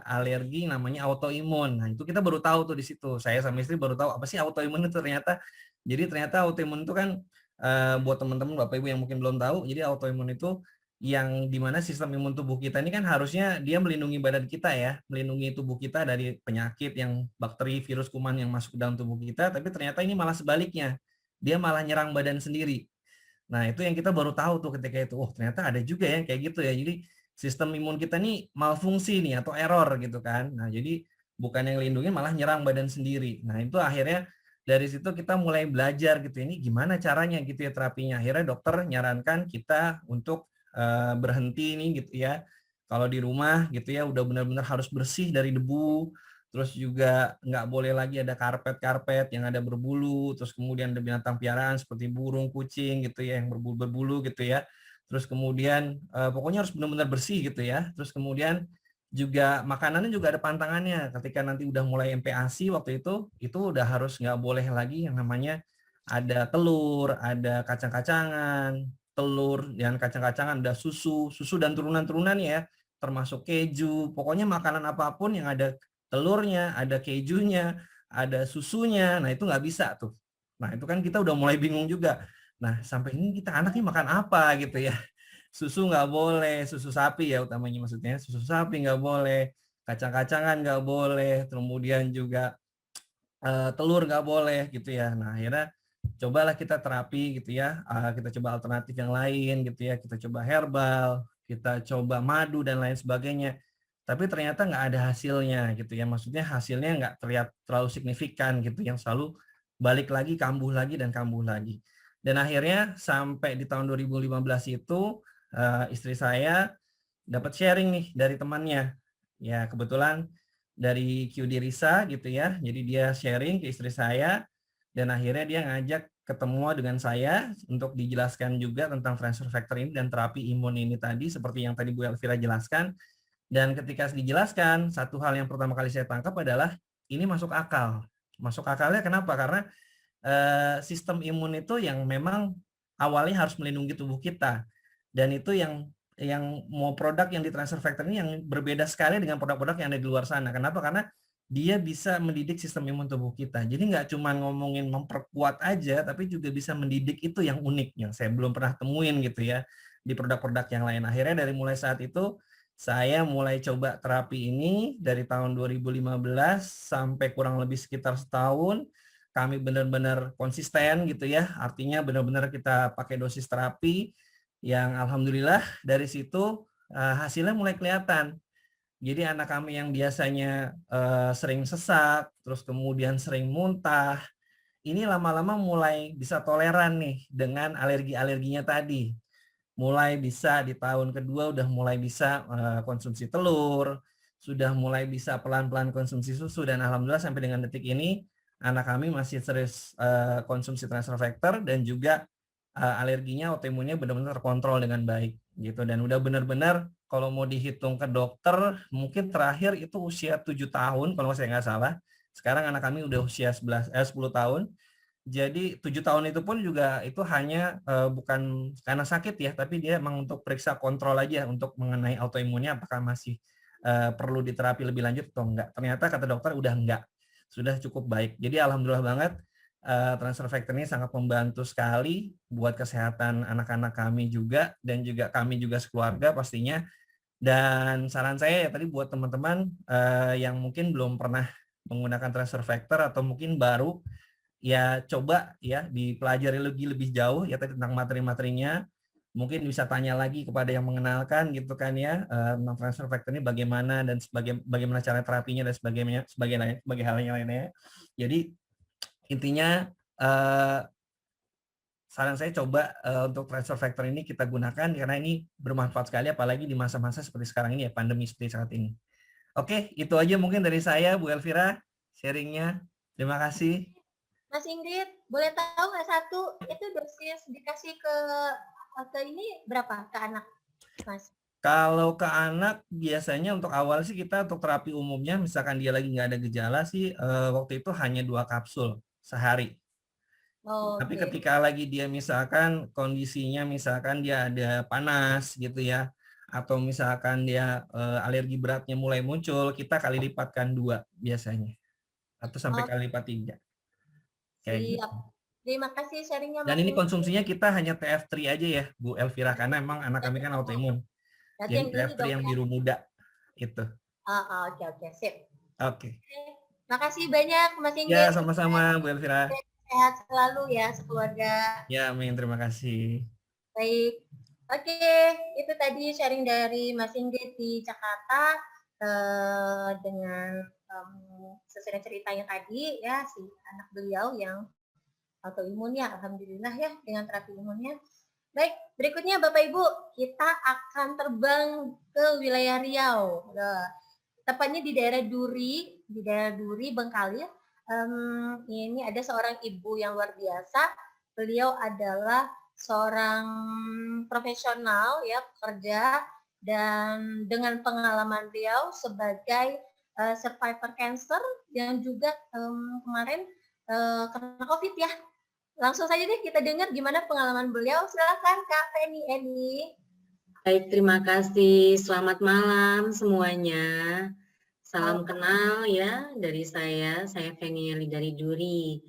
[SPEAKER 3] alergi namanya autoimun. Nah, itu kita baru tahu tuh di situ. Saya sama istri baru tahu apa sih autoimun itu ternyata. Jadi ternyata autoimun itu kan buat teman-teman Bapak Ibu yang mungkin belum tahu, jadi autoimun itu yang dimana sistem imun tubuh kita ini kan harusnya dia melindungi badan kita ya, melindungi tubuh kita dari penyakit yang bakteri, virus, kuman yang masuk ke dalam tubuh kita, tapi ternyata ini malah sebaliknya, dia malah nyerang badan sendiri. Nah itu yang kita baru tahu tuh ketika itu, oh ternyata ada juga ya kayak gitu ya, jadi sistem imun kita nih malfungsi nih atau error gitu kan. Nah jadi bukan yang lindungi malah nyerang badan sendiri. Nah itu akhirnya dari situ kita mulai belajar gitu, ini gimana caranya gitu ya terapinya. Akhirnya dokter nyarankan kita untuk berhenti nih gitu ya. Kalau di rumah gitu ya udah benar-benar harus bersih dari debu, terus juga nggak boleh lagi ada karpet-karpet yang ada berbulu, terus kemudian ada binatang piaraan seperti burung, kucing gitu ya yang berbulu gitu ya. Terus kemudian pokoknya harus benar-benar bersih gitu ya. Terus kemudian juga makanannya juga ada pantangannya. Ketika nanti udah mulai MPASI waktu itu udah harus nggak boleh lagi yang namanya ada telur, ada kacang-kacangan, telur dan kacang-kacangan, ada susu dan turunan-turunan ya, termasuk keju. Pokoknya makanan apapun yang ada telurnya, ada kejunya, ada susunya, nah itu nggak bisa tuh. Nah itu kan kita udah mulai bingung juga. Nah sampai ini kita anaknya makan apa gitu ya. Susu nggak boleh, susu sapi ya utamanya maksudnya, susu sapi nggak boleh, kacang-kacangan nggak boleh, kemudian juga telur nggak boleh gitu ya. Nah akhirnya cobalah kita terapi gitu ya, kita coba alternatif yang lain gitu ya, kita coba herbal, kita coba madu dan lain sebagainya. Tapi ternyata nggak ada hasilnya gitu ya, maksudnya hasilnya nggak terlihat terlalu signifikan gitu, yang selalu balik lagi, kambuh lagi, dan kambuh lagi. Dan akhirnya sampai di tahun 2015 itu istri saya dapat sharing nih dari temannya. Ya kebetulan dari QD Risa gitu ya. Jadi dia sharing ke istri saya dan akhirnya dia ngajak ketemu dengan saya untuk dijelaskan juga tentang transfer factor ini dan terapi imun ini tadi seperti yang tadi Bu Elvira jelaskan. Dan ketika dijelaskan, satu hal yang pertama kali saya tangkap adalah ini masuk akal. Masuk akalnya kenapa? Karena sistem imun itu yang memang awalnya harus melindungi tubuh kita. Dan itu yang mau produk yang di transfer factor ini yang berbeda sekali dengan produk-produk yang ada di luar sana. Kenapa? Karena dia bisa mendidik sistem imun tubuh kita. Jadi nggak cuma ngomongin memperkuat aja, tapi juga bisa mendidik, itu yang unik, yang saya belum pernah temuin gitu ya di produk-produk yang lain. Akhirnya dari mulai saat itu, saya mulai coba terapi ini dari tahun 2015 sampai kurang lebih sekitar setahun. Kami benar-benar konsisten gitu ya, artinya benar-benar kita pakai dosis terapi yang alhamdulillah dari situ hasilnya mulai kelihatan. Jadi anak kami yang biasanya sering sesak, terus kemudian sering muntah, ini lama-lama mulai bisa toleran nih dengan alergi-alerginya tadi. Mulai bisa di tahun kedua udah mulai bisa konsumsi telur, sudah mulai bisa pelan-pelan konsumsi susu, dan alhamdulillah sampai dengan detik ini anak kami masih terus konsumsi transfer factor dan juga alerginya, autoimunnya benar-benar terkontrol dengan baik gitu. Dan udah benar-benar kalau mau dihitung ke dokter mungkin terakhir itu usia 7 tahun kalau saya nggak salah. Sekarang anak kami udah usia 10 tahun. Jadi 7 tahun itu pun juga itu hanya bukan karena sakit ya, tapi dia memang untuk periksa kontrol aja untuk mengenai autoimunnya apakah masih perlu diterapi lebih lanjut atau enggak. Ternyata kata dokter udah enggak, sudah cukup baik. Jadi alhamdulillah banget transfer factor ini sangat membantu sekali buat kesehatan anak-anak kami juga dan juga kami juga sekeluarga pastinya. Dan saran saya ya tadi buat teman-teman yang mungkin belum pernah menggunakan transfer factor atau mungkin baru, ya coba ya dipelajari lebih jauh ya tadi tentang materi-materinya. Mungkin bisa tanya lagi kepada yang mengenalkan gitu kan ya tentang transfer factor ini bagaimana dan bagaimana cara terapinya dan sebagai hal yang lainnya. Jadi intinya saran saya coba untuk transfer factor ini kita gunakan karena ini bermanfaat sekali apalagi di masa-masa seperti sekarang ini ya, pandemi seperti saat ini. Oke, itu aja mungkin dari saya Bu Elvira sharingnya. Terima kasih.
[SPEAKER 2] Mas Ingrid, boleh tahu nggak satu itu dosis dikasih ke ini berapa ke anak, Mas?
[SPEAKER 3] Kalau ke anak biasanya untuk awal sih kita untuk terapi umumnya misalkan dia lagi nggak ada gejala sih waktu itu hanya 2 kapsul sehari. Tapi ketika lagi dia misalkan kondisinya misalkan dia ada panas gitu ya, atau misalkan dia alergi beratnya mulai muncul, kita kali lipatkan 2 biasanya, atau sampai kali lipat 3. Kayak
[SPEAKER 2] Siap.
[SPEAKER 3] gitu.
[SPEAKER 2] Terima kasih sharingnya
[SPEAKER 3] Dan
[SPEAKER 2] Mas
[SPEAKER 3] ini
[SPEAKER 2] Inggit.
[SPEAKER 3] konsumsinya kita hanya TF3 aja ya, Bu Elvira, karena emang anak kami kan autoimun.
[SPEAKER 2] Berarti
[SPEAKER 3] Jadi
[SPEAKER 2] yang ini
[SPEAKER 3] TF3
[SPEAKER 2] dong
[SPEAKER 3] yang
[SPEAKER 2] ya.
[SPEAKER 3] biru muda itu.
[SPEAKER 2] Oke, oke, sip.
[SPEAKER 3] Oke.
[SPEAKER 2] Makasih banyak Mas
[SPEAKER 3] Ya,
[SPEAKER 2] Inggit.
[SPEAKER 3] sama-sama Bu Elvira.
[SPEAKER 2] Sehat selalu ya sekeluarga.
[SPEAKER 3] Ya, amin. Terima kasih.
[SPEAKER 2] Baik. Oke, itu tadi sharing dari Mas Inggit di Jakarta dengan sesuai ceritanya tadi ya si anak beliau yang autoimun ya, alhamdulillah ya dengan terapi imunnya. Baik, berikutnya Bapak Ibu, kita akan terbang ke wilayah Riau. Tepatnya di daerah Duri, Bengkalis. Ini ada seorang ibu yang luar biasa. Beliau adalah seorang profesional ya, pekerja, dan dengan pengalaman beliau sebagai survivor cancer yang juga kemarin kena COVID ya. Langsung saja deh kita dengar gimana pengalaman beliau. Silakan Kak Feni Eni.
[SPEAKER 4] Baik, terima kasih. Selamat malam semuanya. Salam kenal ya dari saya Feni Eli dari Duri.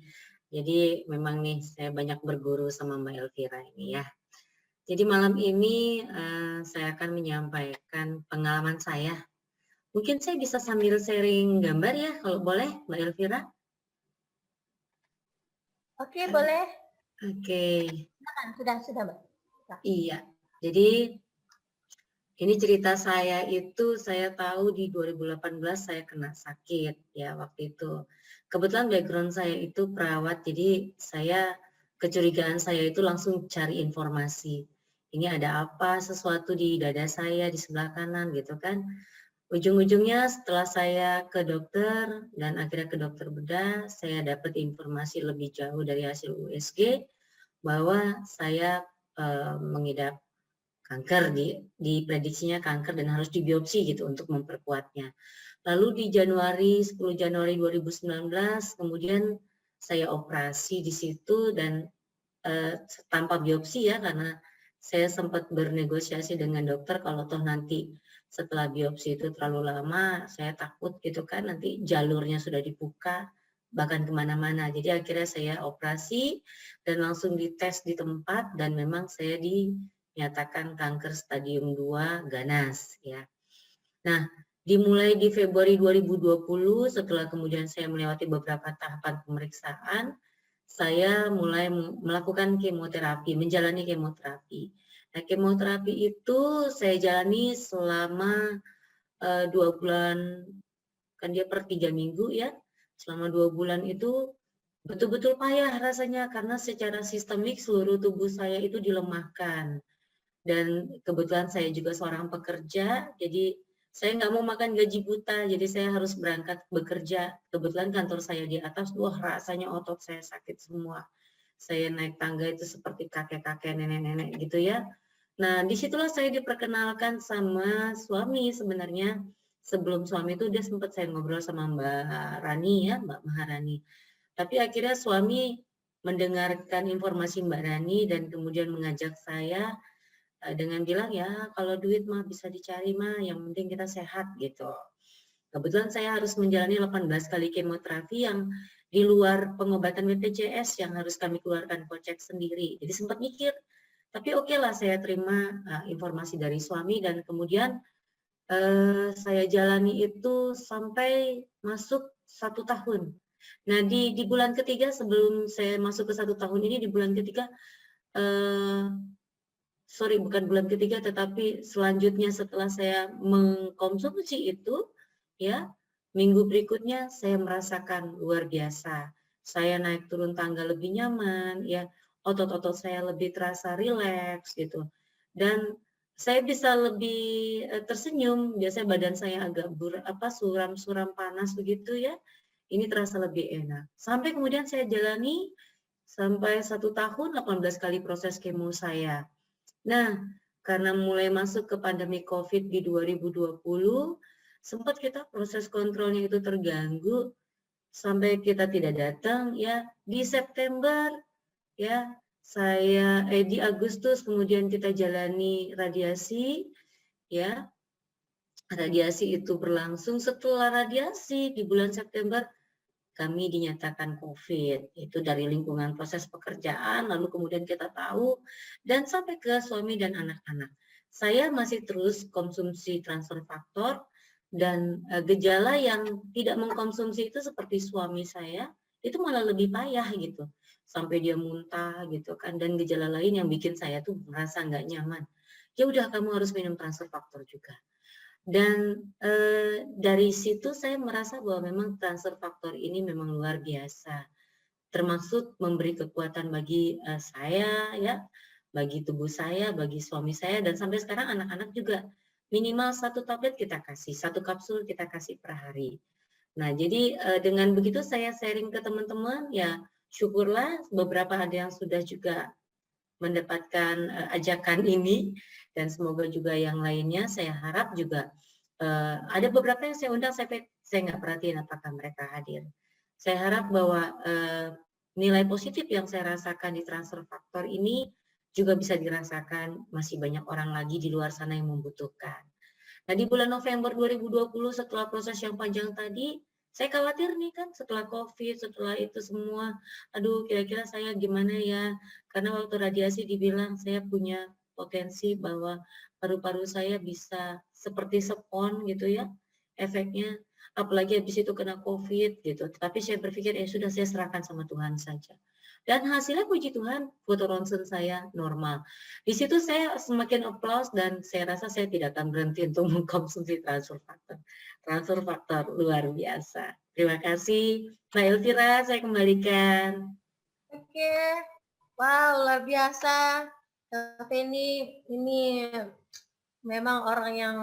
[SPEAKER 4] Jadi memang nih saya banyak berguru sama Mbak Elvira ini ya. Jadi malam ini saya akan menyampaikan pengalaman saya. Mungkin saya bisa sambil sharing gambar ya, kalau boleh Mbak Elvira?
[SPEAKER 2] Oke, boleh.
[SPEAKER 4] Oke.
[SPEAKER 2] Sudah Mbak.
[SPEAKER 4] Iya, jadi ini cerita saya itu saya tahu di 2018 saya kena sakit ya waktu itu. Kebetulan background saya itu perawat, jadi saya kecurigaan saya itu langsung cari informasi. Ini ada apa sesuatu di dada saya di sebelah kanan gitu kan. Ujung-ujungnya setelah saya ke dokter dan akhirnya ke dokter bedah, saya dapat informasi lebih jauh dari hasil USG bahwa saya mengidap kanker, diprediksinya kanker dan harus dibiopsi gitu untuk memperkuatnya. Lalu di 10 Januari 2019 kemudian saya operasi di situ dan tanpa biopsi ya, karena saya sempat bernegosiasi dengan dokter kalau toh nanti setelah biopsi itu terlalu lama, saya takut gitu kan nanti jalurnya sudah dibuka bahkan kemana-mana. Jadi akhirnya saya operasi dan langsung dites di tempat dan memang saya dinyatakan kanker stadium 2 ganas ya. Nah, dimulai di Februari 2020 setelah kemudian saya melewati beberapa tahapan pemeriksaan, saya mulai melakukan kemoterapi, menjalani kemoterapi. Nah, kemoterapi itu saya jalani selama 2 bulan, kan dia per 3 minggu ya. Selama 2 bulan itu betul-betul payah rasanya karena secara sistemik seluruh tubuh saya itu dilemahkan. Dan kebetulan saya juga seorang pekerja, jadi saya nggak mau makan gaji buta, jadi saya harus berangkat bekerja. Kebetulan kantor saya di atas, wah rasanya otot saya sakit semua. Saya naik tangga itu seperti kakek-kakek, nenek-nenek gitu ya. Nah, disitulah saya diperkenalkan sama suami sebenarnya. Sebelum suami itu dia sempat saya ngobrol sama Mbak Rani ya, Mbak Maharani. Tapi akhirnya suami mendengarkan informasi Mbak Rani dan kemudian mengajak saya dengan bilang ya kalau duit mah bisa dicari mah, yang penting kita sehat gitu. Kebetulan saya harus menjalani 18 kali kemoterapi yang di luar pengobatan BPJS yang harus kami keluarkan kocek sendiri. Jadi sempat mikir, tapi oke lah saya terima informasi dari suami dan kemudian saya jalani itu sampai masuk 1 tahun. Nah di bulan ketiga sebelum saya masuk ke 1 tahun ini, di bulan ketiga bukan bulan ketiga, tetapi selanjutnya setelah saya mengkonsumsi itu, ya, minggu berikutnya saya merasakan luar biasa. Saya naik turun tangga lebih nyaman, ya, otot-otot saya lebih terasa rileks gitu. Dan saya bisa lebih tersenyum. Biasanya badan saya agak suram-suram panas begitu ya. Ini terasa lebih enak. Sampai kemudian saya jalani sampai 1 tahun 18 kali proses kemo saya. Nah, karena mulai masuk ke pandemi COVID di 2020, sempat kita proses kontrolnya itu terganggu sampai kita tidak datang ya. Di September ya, di Agustus kemudian kita jalani radiasi ya. Radiasi itu berlangsung, setelah radiasi di bulan September kami dinyatakan COVID. Itu dari lingkungan proses pekerjaan, lalu kemudian kita tahu, dan sampai ke suami dan anak-anak. Saya masih terus konsumsi transfer faktor, dan gejala yang tidak mengkonsumsi itu seperti suami saya, itu malah lebih payah gitu. Sampai dia muntah gitu kan, dan gejala lain yang bikin saya tuh merasa nggak nyaman. Ya udah, kamu harus minum transfer faktor juga. Dan dari situ saya merasa bahwa memang transfer faktor ini memang luar biasa, termasuk memberi kekuatan bagi saya ya, bagi tubuh saya, bagi suami saya, dan sampai sekarang anak-anak juga minimal 1 tablet kita kasih, 1 kapsul kita kasih per hari. Nah, jadi dengan begitu saya sharing ke teman-teman, ya syukurlah beberapa ada yang sudah juga mendapatkan ajakan ini, dan semoga juga yang lainnya, saya harap juga ada beberapa yang saya undang, saya nggak perhatiin apakah mereka hadir. Saya harap bahwa nilai positif yang saya rasakan di transfer faktor ini juga bisa dirasakan masih banyak orang lagi di luar sana yang membutuhkan. Nah, di bulan November 2020 setelah proses yang panjang tadi, saya khawatir nih kan setelah COVID, setelah itu semua, aduh kira-kira saya gimana ya, karena waktu radiasi dibilang saya punya potensi bahwa paru-paru saya bisa seperti spons gitu ya, efeknya, apalagi habis itu kena COVID gitu. Tapi saya berpikir ya sudah, saya serahkan sama Tuhan saja. Dan hasilnya puji Tuhan, foto ronsen saya normal. Di situ saya semakin applause, dan saya rasa saya tidak akan berhenti untuk mengkonsumsi transfer faktor. Transfer faktor luar biasa. Terima kasih, Mbak Elvira, saya kembalikan.
[SPEAKER 2] Oke, wow, luar biasa. Ini memang orang yang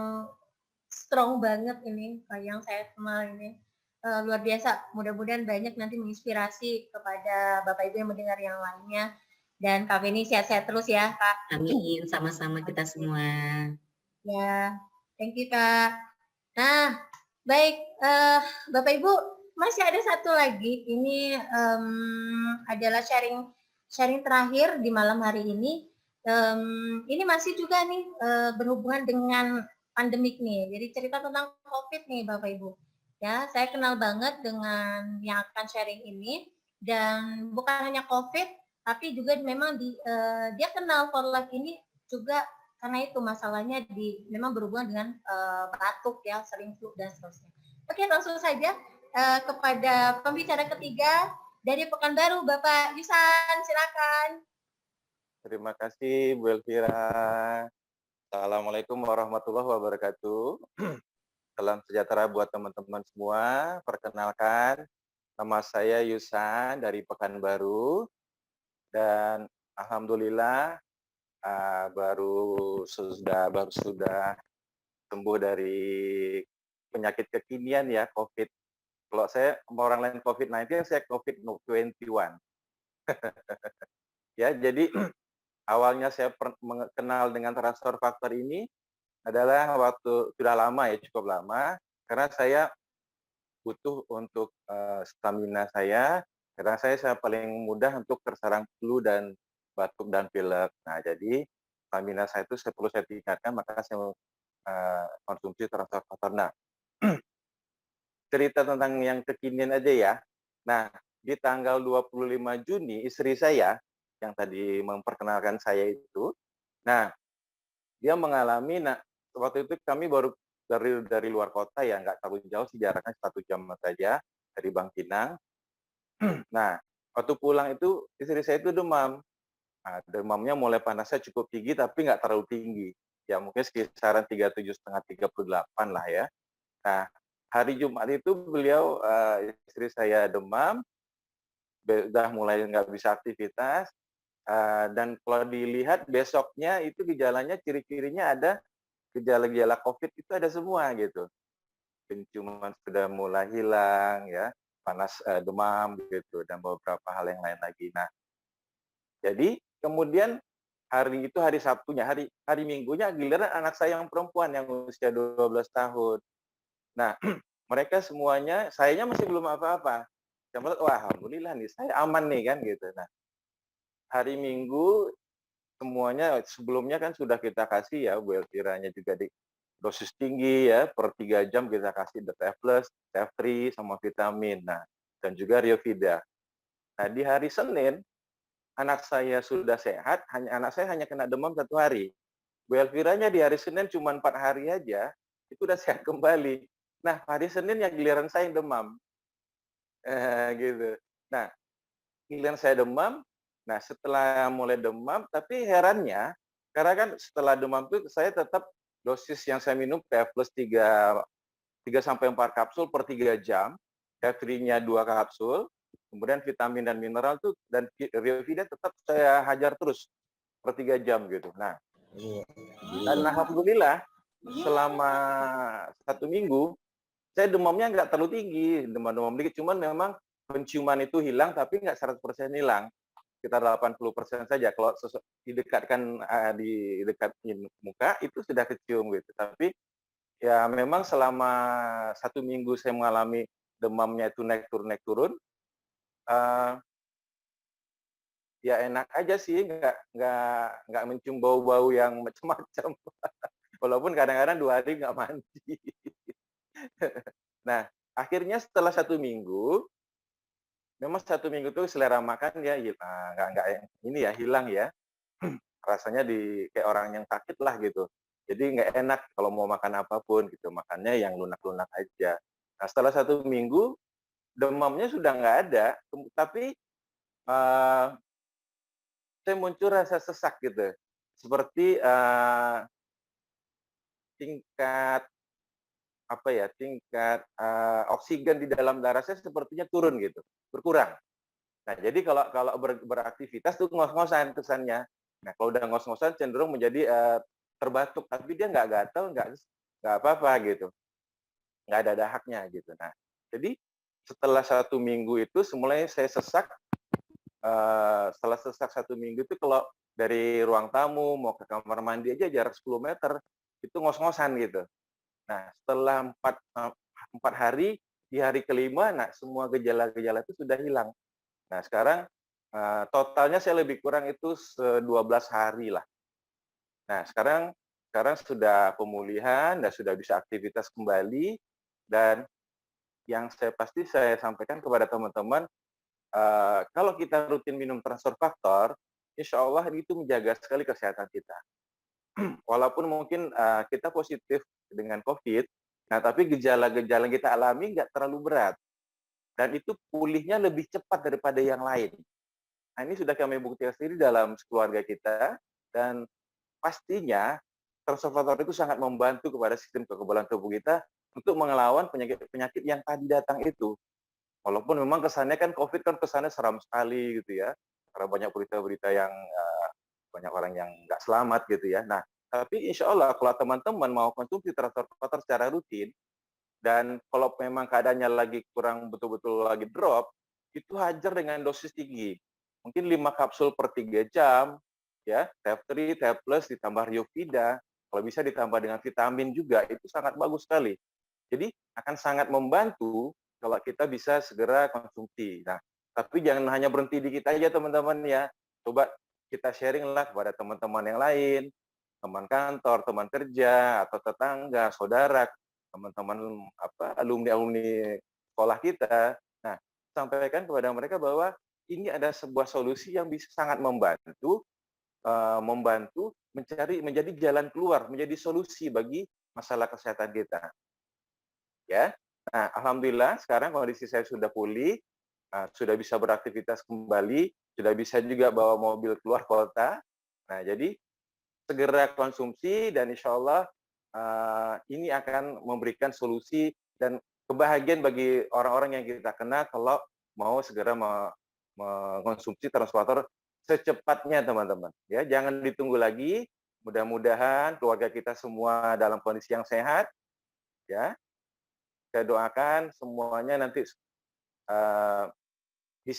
[SPEAKER 2] strong banget ini, yang saya kenal ini. Luar biasa, mudah-mudahan banyak nanti menginspirasi kepada Bapak Ibu yang mendengar yang lainnya. Dan Kak Feni sehat-sehat terus ya, Kak.
[SPEAKER 4] Amin, sama-sama kita semua.
[SPEAKER 2] Ya, thank you, Kak. Nah, baik, Bapak Ibu, masih ada satu lagi. Ini adalah sharing terakhir di malam hari ini. Ini masih juga nih berhubungan dengan pandemik nih. Jadi cerita tentang COVID nih, Bapak Ibu. Ya, saya kenal banget dengan yang akan sharing ini, dan bukan hanya COVID, tapi juga memang dia kenal for life ini juga karena itu masalahnya memang berhubungan dengan batuk ya, sering flu dan seterusnya. Oke, langsung saja kepada pembicara ketiga dari Pekanbaru, Bapak Yusan, silakan.
[SPEAKER 5] Terima kasih Bu Elvira. Assalamualaikum warahmatullahi wabarakatuh. Salam sejahtera buat teman-teman semua. Perkenalkan, nama saya Yusan dari Pekanbaru, dan alhamdulillah baru sudah sembuh dari penyakit kekinian ya, COVID. Kalau saya orang lain COVID-19, saya COVID-21. Ya, jadi awalnya saya kenal dengan transfer faktor ini adalah waktu sudah lama ya, cukup lama, karena saya butuh untuk stamina saya, karena saya paling mudah untuk terserang flu dan batuk dan pilek. Nah, jadi stamina saya itu perlu saya tingkatkan, maka saya konsumsi transfer faktor. Nah, cerita tentang yang kekinian aja ya. Nah, di tanggal 25 Juni, istri saya yang tadi memperkenalkan saya itu, nah, dia mengalami, waktu itu kami baru dari luar kota ya, nggak terlalu jauh sih, jaraknya 1 jam saja dari Bangkinang. Nah, waktu pulang itu istri saya itu demam. Nah, demamnya mulai panasnya cukup tinggi tapi nggak terlalu tinggi. Ya mungkin kisaran 37,5, 38 lah ya. Nah, hari Jumat itu beliau, istri saya demam, udah mulai nggak bisa aktivitas, dan kalau dilihat besoknya itu gejalanya, ciri-cirinya ada gejala-gejala COVID itu ada semua gitu. Penciuman sudah mulai hilang ya, panas, demam gitu, dan beberapa hal yang lain lagi. Nah, jadi kemudian hari itu hari Sabtunya, hari Minggunya giliran anak saya yang perempuan yang usia 12 tahun. Nah, mereka semuanya, sayanya masih belum apa-apa. Saya melihat, wah alhamdulillah nih, saya aman nih kan gitu. Nah, hari Minggu semuanya sebelumnya kan sudah kita kasih ya, Bu Elviranya juga di dosis tinggi ya, per 3 jam kita kasih T+, T3 sama vitamin. Nah, dan juga Riovida. Nah, di hari Senin, anak saya sudah sehat, anak saya hanya kena demam 1 hari. Bu Elviranya di hari Senin cuma 4 hari aja, itu udah sehat kembali. Nah, hari Senin yang giliran saya yang demam. Gitu. Nah, giliran saya demam, nah setelah mulai demam, tapi herannya, karena kan setelah demam itu saya tetap dosis yang saya minum TF plus 3 sampai 4 kapsul per 3 jam, F3-nya 2 kapsul, kemudian vitamin dan mineral tuh dan Riovida tetap saya hajar terus per 3 jam gitu. Nah, dan alhamdulillah selama 1 minggu saya demamnya nggak terlalu tinggi, demam-demam dikit, cuman memang penciuman itu hilang tapi nggak 100% hilang, sekitar 80% saja. Kalau didekatkan di dekat muka itu sudah kecium gitu. Tapi ya memang selama 1 minggu saya mengalami demamnya itu naik turun, ya enak aja sih, nggak mencium bau-bau yang macam-macam. Walaupun kadang-kadang 2 hari nggak mandi. Nah, akhirnya setelah 1 minggu, memang 1 minggu itu selera makan ya nggak ini ya, hilang ya. Rasanya kayak orang yang sakit lah gitu. Jadi nggak enak kalau mau makan apapun gitu, makannya yang lunak-lunak aja. Nah, setelah 1 minggu, demamnya sudah nggak ada, tapi saya muncul rasa sesak gitu. Seperti tingkat oksigen di dalam darah saya sepertinya turun gitu, berkurang. Nah, jadi kalau beraktivitas tuh ngos-ngosan kesannya. Nah, kalau udah ngos-ngosan cenderung menjadi terbatuk, tapi dia nggak gatal, nggak apa-apa gitu, nggak ada dahaknya gitu. Nah, jadi setelah 1 minggu itu semulanya saya sesak. Setelah sesak 1 minggu itu kalau dari ruang tamu mau ke kamar mandi aja jarak 10 meter itu ngos-ngosan gitu. Nah, setelah 4 hari, di hari kelima, nah semua gejala-gejala itu sudah hilang. Nah, sekarang totalnya saya lebih kurang itu 12 hari lah. Nah, sekarang sudah pemulihan dan sudah bisa aktivitas kembali, dan yang saya sampaikan kepada teman-teman, kalau kita rutin minum transfer faktor, insya Allah itu menjaga sekali kesehatan kita. Walaupun mungkin kita positif dengan COVID, nah tapi gejala-gejala yang kita alami nggak terlalu berat. Dan itu pulihnya lebih cepat daripada yang lain. Nah, ini sudah kami buktikan sendiri dalam keluarga kita, dan pastinya transfer itu sangat membantu kepada sistem kekebalan tubuh kita untuk melawan penyakit-penyakit yang tadi datang itu. Walaupun memang kesannya kan COVID kan kesannya seram sekali gitu ya, karena banyak berita-berita yang banyak orang yang nggak selamat gitu ya. Nah, tapi insya Allah kalau teman-teman mau konsumsi transfer faktor secara rutin, dan kalau memang keadaannya lagi kurang betul-betul lagi drop, itu hajar dengan dosis tinggi. Mungkin 5 kapsul per 3 jam, ya, TF3, TF plus ditambah Riovida, kalau bisa ditambah dengan vitamin juga, itu sangat bagus sekali. Jadi akan sangat membantu kalau kita bisa segera konsumsi. Nah, tapi jangan hanya berhenti di kita aja teman-teman ya. Coba kita sharing lah kepada teman-teman yang lain, teman kantor, teman kerja, atau tetangga, saudara, teman-teman alumni sekolah kita. Nah, sampaikan kepada mereka bahwa ini ada sebuah solusi yang bisa sangat membantu menjadi jalan keluar, menjadi solusi bagi masalah kesehatan kita. Ya. Nah, alhamdulillah sekarang kondisi saya sudah pulih, sudah bisa beraktivitas kembali, sudah bisa juga bawa mobil keluar kota. Nah, jadi segera konsumsi dan insya Allah ini akan memberikan solusi dan kebahagiaan bagi orang-orang yang kita kenal kalau mau segera mengkonsumsi transformator secepatnya teman-teman. Ya, jangan ditunggu lagi. Mudah-mudahan keluarga kita semua dalam kondisi yang sehat. Ya, saya doakan semuanya nanti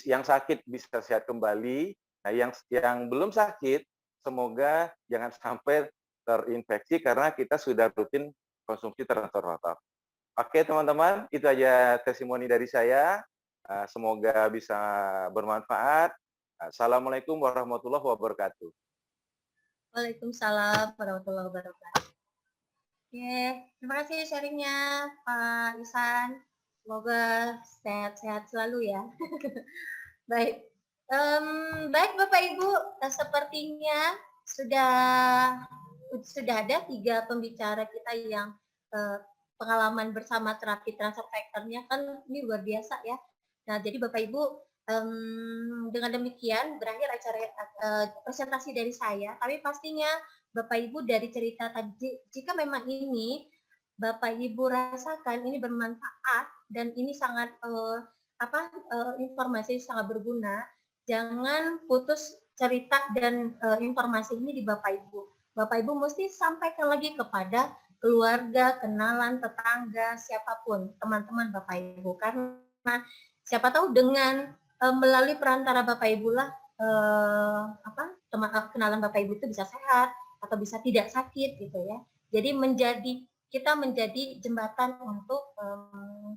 [SPEAKER 5] yang sakit bisa sehat kembali. Nah, yang belum sakit, semoga jangan sampai terinfeksi karena kita sudah rutin konsumsi transfer faktor. Oke teman-teman, itu aja testimoni dari saya. Semoga bisa bermanfaat. Assalamualaikum warahmatullahi wabarakatuh.
[SPEAKER 2] Waalaikumsalam warahmatullahi wabarakatuh. Oke, terima kasih sharingnya Pak Isan. Semoga sehat-sehat selalu ya. Baik. Baik Bapak Ibu, sepertinya sudah ada 3 pembicara kita yang pengalaman bersama terapi transfer factor-nya kan ini luar biasa ya. Nah, jadi Bapak Ibu, dengan demikian berakhir acara presentasi dari saya. Tapi pastinya Bapak Ibu dari cerita tadi, jika memang ini Bapak Ibu rasakan ini bermanfaat dan ini sangat informasi sangat berguna, jangan putus cerita dan informasi ini di Bapak Ibu. Bapak Ibu mesti sampaikan lagi kepada keluarga, kenalan, tetangga, siapapun, teman-teman Bapak Ibu. Karena siapa tahu dengan melalui perantara Bapak Ibu lah kenalan Bapak Ibu itu bisa sehat atau bisa tidak sakit gitu ya. Jadi kita menjadi jembatan untuk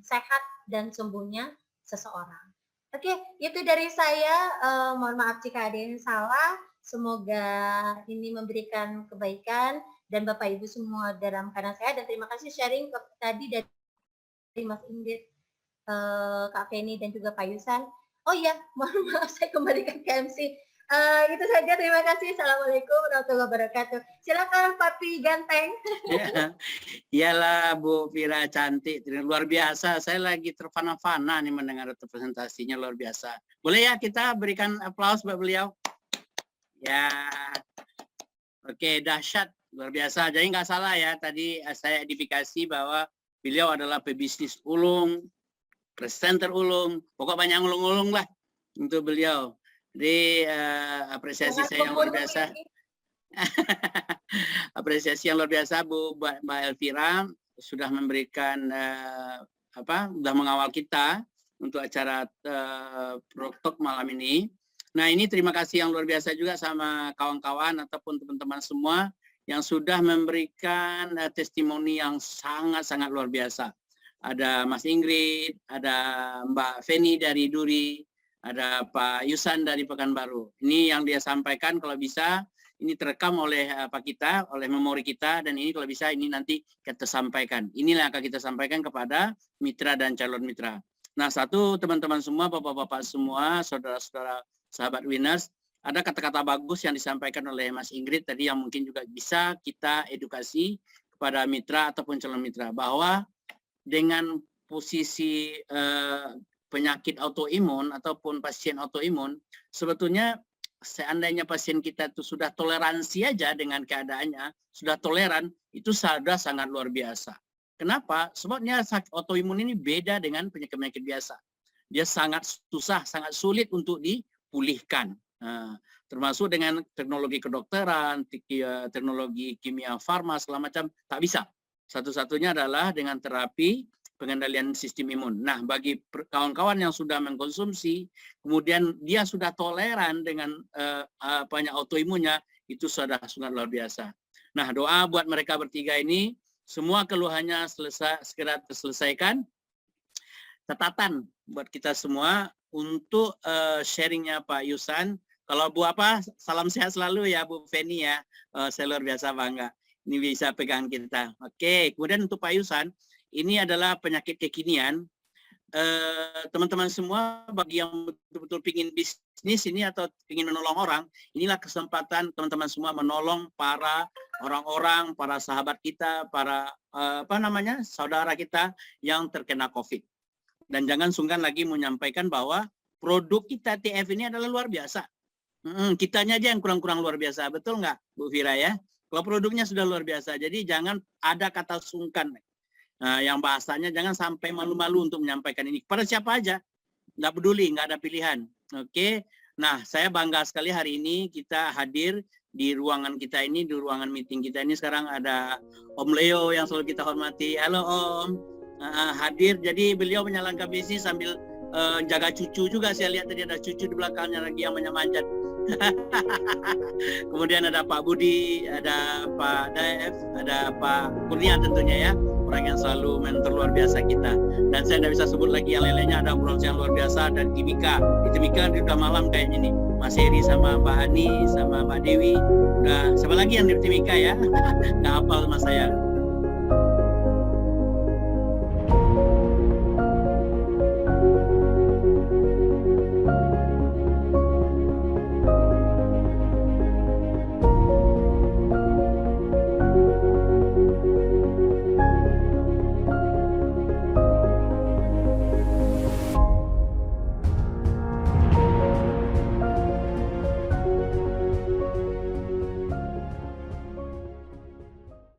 [SPEAKER 2] sehat dan sembuhnya seseorang. Oke, itu dari saya. Mohon maaf jika ada yang salah. Semoga ini memberikan kebaikan dan Bapak Ibu semua dalam keadaan sehat. Dan terima kasih sharing tadi dari Mas Ingrid, Kak Feni dan juga Pak Yusan. Oh iya, mohon maaf saya kembalikan ke MC. Itu saja, terima kasih. Assalamualaikum warahmatullahi wabarakatuh. Silakan Papi Ganteng.
[SPEAKER 1] Ya, iyalah Bu Vira cantik, luar biasa. Saya lagi terfana-fana nih mendengar presentasinya, luar biasa. Boleh ya kita berikan aplaus buat beliau? Ya, oke, dahsyat, luar biasa. Jadi nggak salah ya, tadi saya edifikasi bahwa beliau adalah pebisnis ulung, presenter ulung, pokok banyak ulung-ulung lah untuk beliau. Jadi apresiasi saya yang luar biasa. Apresiasi yang luar biasa Mbak Elvira sudah memberikan sudah mengawal kita untuk acara Proktok malam ini. Nah, ini terima kasih yang luar biasa juga sama kawan-kawan ataupun teman-teman semua yang sudah memberikan testimoni yang sangat-sangat luar biasa. Ada Mas Ingrid, ada Mbak Feni dari Duri, ada Pak Yusan dari Pekanbaru. Ini yang dia sampaikan, kalau bisa ini terekam oleh oleh memori kita, dan ini kalau bisa ini nanti kita sampaikan. Inilah yang akan kita sampaikan kepada mitra dan calon mitra. Nah, satu teman-teman semua, bapak-bapak semua, saudara-saudara, sahabat winners, ada kata-kata bagus yang disampaikan oleh Mas Ingrid tadi yang mungkin juga bisa kita edukasi kepada mitra ataupun calon mitra, bahwa dengan posisi penyakit autoimun ataupun pasien autoimun, sebetulnya seandainya pasien kita itu sudah toleransi aja dengan keadaannya, sudah toleran, itu sudah sangat luar biasa. Kenapa? Sebabnya sakit autoimun ini beda dengan penyakit-penyakit biasa. Dia sangat susah, sangat sulit untuk dipulihkan. Nah, termasuk dengan teknologi kedokteran, teknologi kimia farma, segala macam, tak bisa. Satu-satunya adalah dengan terapi pengendalian sistem imun. Nah, bagi kawan-kawan yang sudah mengkonsumsi, kemudian dia sudah toleran dengan banyak autoimunnya, itu sudah sangat luar biasa. Nah, doa buat mereka bertiga ini, semua keluhannya segera terselesaikan. Catatan buat kita semua untuk sharingnya Pak Yusan. Kalau Bu salam sehat selalu ya Bu Feni ya. Saya luar biasa bangga. Ini bisa pegang kita. Oke, kemudian untuk Pak Yusan, ini adalah penyakit kekinian. Teman-teman semua, bagi yang betul-betul ingin bisnis ini atau ingin menolong orang, inilah kesempatan teman-teman semua menolong para orang-orang, para sahabat kita, para saudara kita yang terkena COVID. Dan jangan sungkan lagi menyampaikan bahwa produk kita TF ini adalah luar biasa. Kitanya aja yang kurang-kurang luar biasa, betul nggak Bu Vira ya? Kalau produknya sudah luar biasa, jadi jangan ada kata sungkan. Yang bahasanya jangan sampai malu-malu untuk menyampaikan ini kepada siapa aja, nggak peduli, nggak ada pilihan. Oke, nah saya bangga sekali hari ini kita hadir di ruangan kita ini, di ruangan meeting kita ini. Sekarang ada Om Leo yang selalu kita hormati. Halo Om, hadir. Jadi beliau menjalankan bisnis sambil jaga cucu juga. Saya lihat tadi ada cucu di belakangnya lagi yang manjat. Kemudian ada Pak Budi, ada Pak Daef, ada Pak Kurnia tentunya ya, orang yang selalu mentor luar biasa kita. Dan saya tidak bisa sebut lagi yang lainnya, ada obrolan yang luar biasa, dan Timika. Di Timika udah malam kayaknya nih, Mas Heri sama Mbak Ani sama Mbak Dewi. Udah siapa lagi yang di Timika ya? Nggak hafal sama saya.